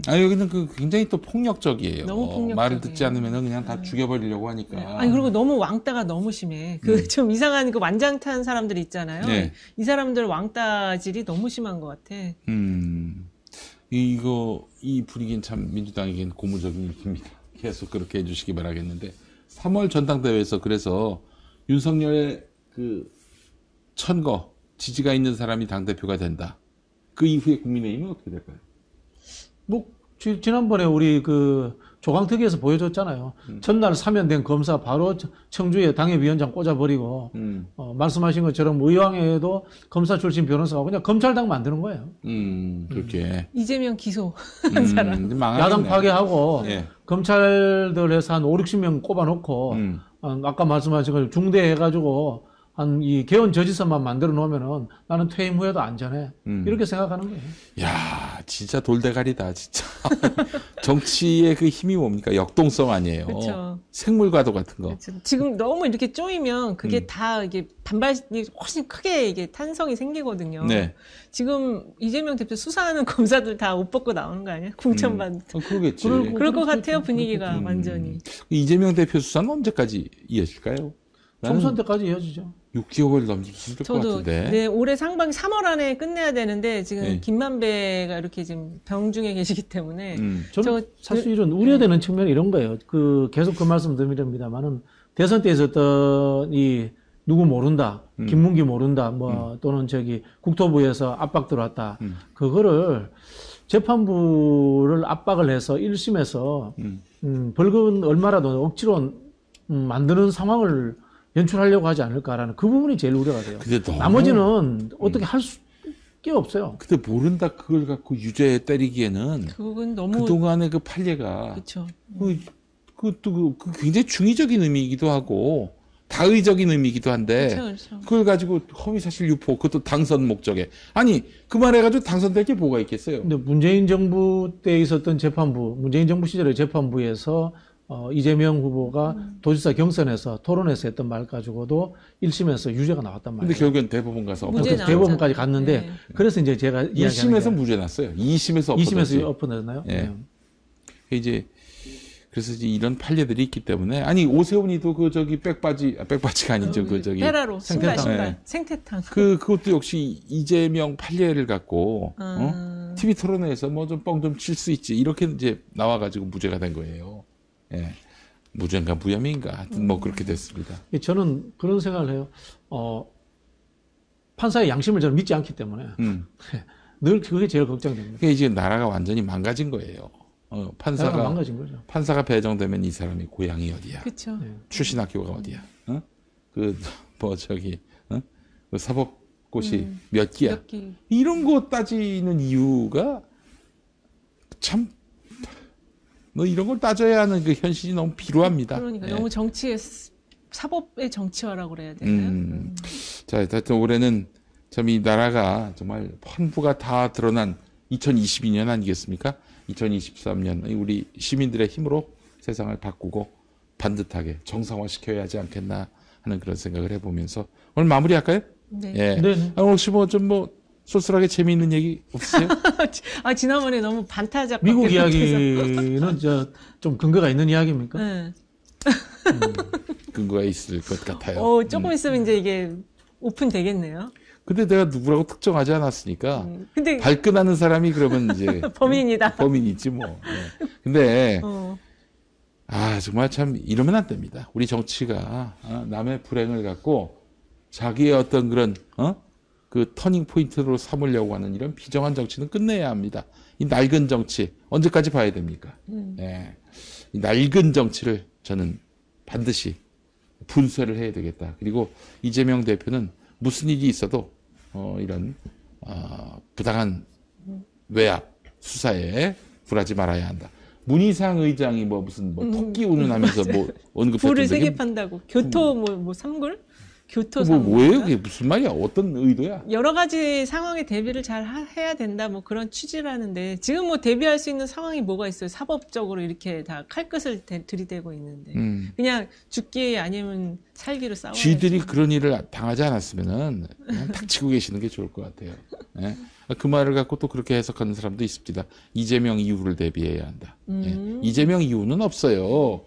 [SPEAKER 1] 여기는 굉장히 또 폭력적이에요.
[SPEAKER 3] 너무 폭력적이에요.
[SPEAKER 1] 말을 듣지 않으면 그냥 다 죽여버리려고 하니까.
[SPEAKER 3] 그리고 너무 왕따가 너무 심해. 좀 이상한 완장탄 사람들 있잖아요.
[SPEAKER 1] 네.
[SPEAKER 3] 이 사람들 왕따질이 너무 심한 것 같아.
[SPEAKER 1] 이 분위기는 참 민주당에게는 고무적인 일입니다. 계속 그렇게 해주시기 바라겠는데 3월 전당대회에서 그래서 윤석열의 천거 지지가 있는 사람이 당대표가 된다. 그 이후에 국민의힘은 어떻게 될까요?
[SPEAKER 2] 지난번에 우리 그 조강특위에서 보여줬잖아요. 전날 사면된 검사 바로 청주에 당협위원장 꽂아버리고 말씀하신 것처럼 의왕에도 검사 출신 변호사가 그냥 검찰당 만드는 거예요.
[SPEAKER 1] 그렇게
[SPEAKER 3] 이재명 기소한 사람.
[SPEAKER 2] 야당 파괴하고
[SPEAKER 1] 예.
[SPEAKER 2] 검찰들에서 한 5, 60명 꼽아놓고 아까 말씀하신 걸 중대해가지고 한 이 개헌 저지선만 만들어 놓으면은 나는 퇴임 후에도 안전해. 이렇게 생각하는 거예요.
[SPEAKER 1] 야, 진짜 돌대가리다, 진짜. 정치의 그 힘이 뭡니까? 역동성 아니에요.
[SPEAKER 3] 그렇죠.
[SPEAKER 1] 생물과도 같은 거.
[SPEAKER 3] 그렇죠. 지금 너무 이렇게 쪼이면 그게 다 이게 반발이 훨씬 크게 이게 탄성이 생기거든요.
[SPEAKER 1] 네.
[SPEAKER 3] 지금 이재명 대표 수사하는 검사들 다 옷 벗고 나오는 거 아니야? 공천받는.
[SPEAKER 1] 그러겠지.
[SPEAKER 3] 그럴 것 같아요, 분위기가 완전히.
[SPEAKER 1] 이재명 대표 수사는 언제까지 이어질까요?
[SPEAKER 2] 총선 때까지 이어지죠.
[SPEAKER 1] 6개월 넘기기 힘들 것
[SPEAKER 3] 저도
[SPEAKER 1] 같은데.
[SPEAKER 3] 네, 올해 상반기 3월 안에 끝내야 되는데 지금
[SPEAKER 1] 네.
[SPEAKER 3] 김만배가 이렇게 지금 병 중에 계시기 때문에
[SPEAKER 2] 저는 사실은 우려되는 측면이 이런 거예요. 계속 그 말씀 드립니다만은 대선 때 있었던 이 누구 모른다, 김문기 모른다, 또는 국토부에서 압박 들어왔다. 그거를 재판부를 압박을 해서 1심에서 벌금 얼마라도 억지로 만드는 상황을 연출하려고 하지 않을까라는 그 부분이 제일 우려가 돼요. 나머지는 어떻게 할 게 없어요.
[SPEAKER 1] 근데 모른다 그걸 갖고 유죄 때리기에는
[SPEAKER 3] 그건 너무
[SPEAKER 1] 그동안의 그 판례가
[SPEAKER 3] 그렇죠.
[SPEAKER 1] 그것도 그 굉장히 중의적인 의미이기도 하고 다의적인 의미이기도 한데
[SPEAKER 3] 그렇죠.
[SPEAKER 1] 그걸 가지고 허위사실 유포 그것도 당선 목적에 아니 그 말해가지고 당선될 게 뭐가 있겠어요?
[SPEAKER 2] 근데 문재인 정부 때 있었던 재판부, 문재인 정부 시절의 재판부에서 이재명 후보가 도지사 경선에서 토론에서 했던 말 가지고도 1심에서 유죄가 나왔단 말이에요.
[SPEAKER 1] 근데 결국엔 대법원 가서
[SPEAKER 3] 무죄
[SPEAKER 2] 대법원까지 갔는데
[SPEAKER 3] 네.
[SPEAKER 2] 그래서 이제 제가
[SPEAKER 1] 1심에서 무죄 났어요. 2심에서
[SPEAKER 2] 2심에서 엎어졌나요?
[SPEAKER 1] 예. 이제 그래서 이제 이런 판례들이 있기 때문에 아니 오세훈이도 백바지가 아니죠.
[SPEAKER 3] 페라로
[SPEAKER 2] 생태탕.
[SPEAKER 3] 신발
[SPEAKER 1] 네.
[SPEAKER 3] 생태탕.
[SPEAKER 1] 그것도 역시 이재명 판례를 갖고 TV 토론회에서 뭐 좀 뻥 좀 칠 수 있지 이렇게 이제 나와가지고 무죄가 된 거예요. 예. 무죄인가 무혐의인가 하여튼 뭐 그렇게 됐습니다.
[SPEAKER 2] 저는 그런 생각을 해요. 판사의 양심을 저는 믿지 않기 때문에 늘 그게 제일 걱정됩니다.
[SPEAKER 1] 그게 이제 나라가 완전히 망가진 거예요.
[SPEAKER 2] 나라가
[SPEAKER 1] 판사가
[SPEAKER 2] 망가진 거죠.
[SPEAKER 1] 판사가 배정되면 이 사람이 고향이 어디야?
[SPEAKER 3] 그렇죠.
[SPEAKER 1] 출신 학교가 어디야? 그 사법고시 몇 기야?
[SPEAKER 3] 몇 기.
[SPEAKER 1] 이런 거 따지는 이유가 참 이런 걸 따져야 하는 그 현실이 너무 비루합니다.
[SPEAKER 3] 그러니까
[SPEAKER 1] 예.
[SPEAKER 3] 너무 사법의 정치화라고 그래야 되나요?
[SPEAKER 1] 자, 하여튼 올해는 참 이 나라가 정말 환부가 다 드러난 2022년 아니겠습니까? 2023년 우리 시민들의 힘으로 세상을 바꾸고 반듯하게 정상화시켜야 하지 않겠나 하는 그런 생각을 해보면서 오늘 마무리할까요?
[SPEAKER 3] 네.
[SPEAKER 1] 예.
[SPEAKER 2] 네.
[SPEAKER 1] 혹시 쏠쏠하게 재미있는 얘기 없으세요?
[SPEAKER 3] 지난번에 너무 반타작.
[SPEAKER 2] 미국 이야기는 좀 근거가 있는 이야기입니까?
[SPEAKER 3] 네.
[SPEAKER 1] 근거가 있을 것 같아요.
[SPEAKER 3] 조금 있으면 이제 이게 오픈되겠네요.
[SPEAKER 1] 근데 내가 누구라고 특정하지 않았으니까
[SPEAKER 3] 근데
[SPEAKER 1] 발끈하는 사람이 그러면 이제
[SPEAKER 3] 범인이다.
[SPEAKER 1] 범인이지 뭐. 네. 근데 정말 참 이러면 안 됩니다. 우리 정치가 남의 불행을 갖고 자기의 어떤 그런 그 터닝 포인트로 삼으려고 하는 이런 비정한 정치는 끝내야 합니다. 이 낡은 정치 언제까지 봐야 됩니까? 네. 이 낡은 정치를 저는 반드시 분쇄를 해야 되겠다. 그리고 이재명 대표는 무슨 일이 있어도 이런 부당한 외압 수사에 굴하지 말아야 한다. 문희상 의장이 무슨 토끼 운운하면서 언급했던데
[SPEAKER 3] 불을 세게 판다고 교토 삼굴? 교토
[SPEAKER 1] 뭐예요? 그게 무슨 말이야? 어떤 의도야?
[SPEAKER 3] 여러 가지 상황에 대비를 잘 해야 된다. 그런 취지라는데 지금 대비할 수 있는 상황이 뭐가 있어요? 사법적으로 이렇게 다 칼끝을 들이대고 있는데 그냥 죽기 아니면 살기로 싸워야지.
[SPEAKER 1] 쥐들이 그런 일을 당하지 않았으면은 그냥 닥치고 계시는 게 좋을 것 같아요. 네? 그 말을 갖고 또 그렇게 해석하는 사람도 있습니다. 이재명 이후를 대비해야 한다. 네? 이재명 이후는 없어요.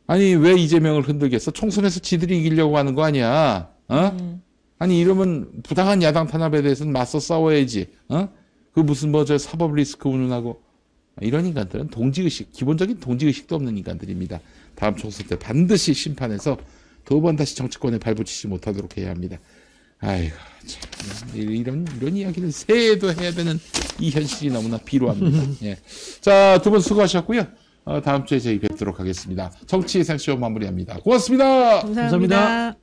[SPEAKER 1] 아니 왜 이재명을 흔들겠어? 총선에서 지들이 이기려고 하는 거 아니야? 아니 이러면 부당한 야당 탄압에 대해서는 맞서 싸워야지. 그 무슨 사법 리스크 운운하고 이런 인간들은 기본적인 동지의식도 없는 인간들입니다. 다음 총선 때 반드시 심판해서 두 번 다시 정치권에 발붙이지 못하도록 해야 합니다. 아이고 참 이런 이야기를 새해에도 해야 되는 이 현실이 너무나 비루합니다. 예. 자, 두 분 수고하셨고요. 다음 주에 저희 뵙도록 하겠습니다. 정치 생쇼 마무리합니다. 고맙습니다.
[SPEAKER 3] 감사합니다.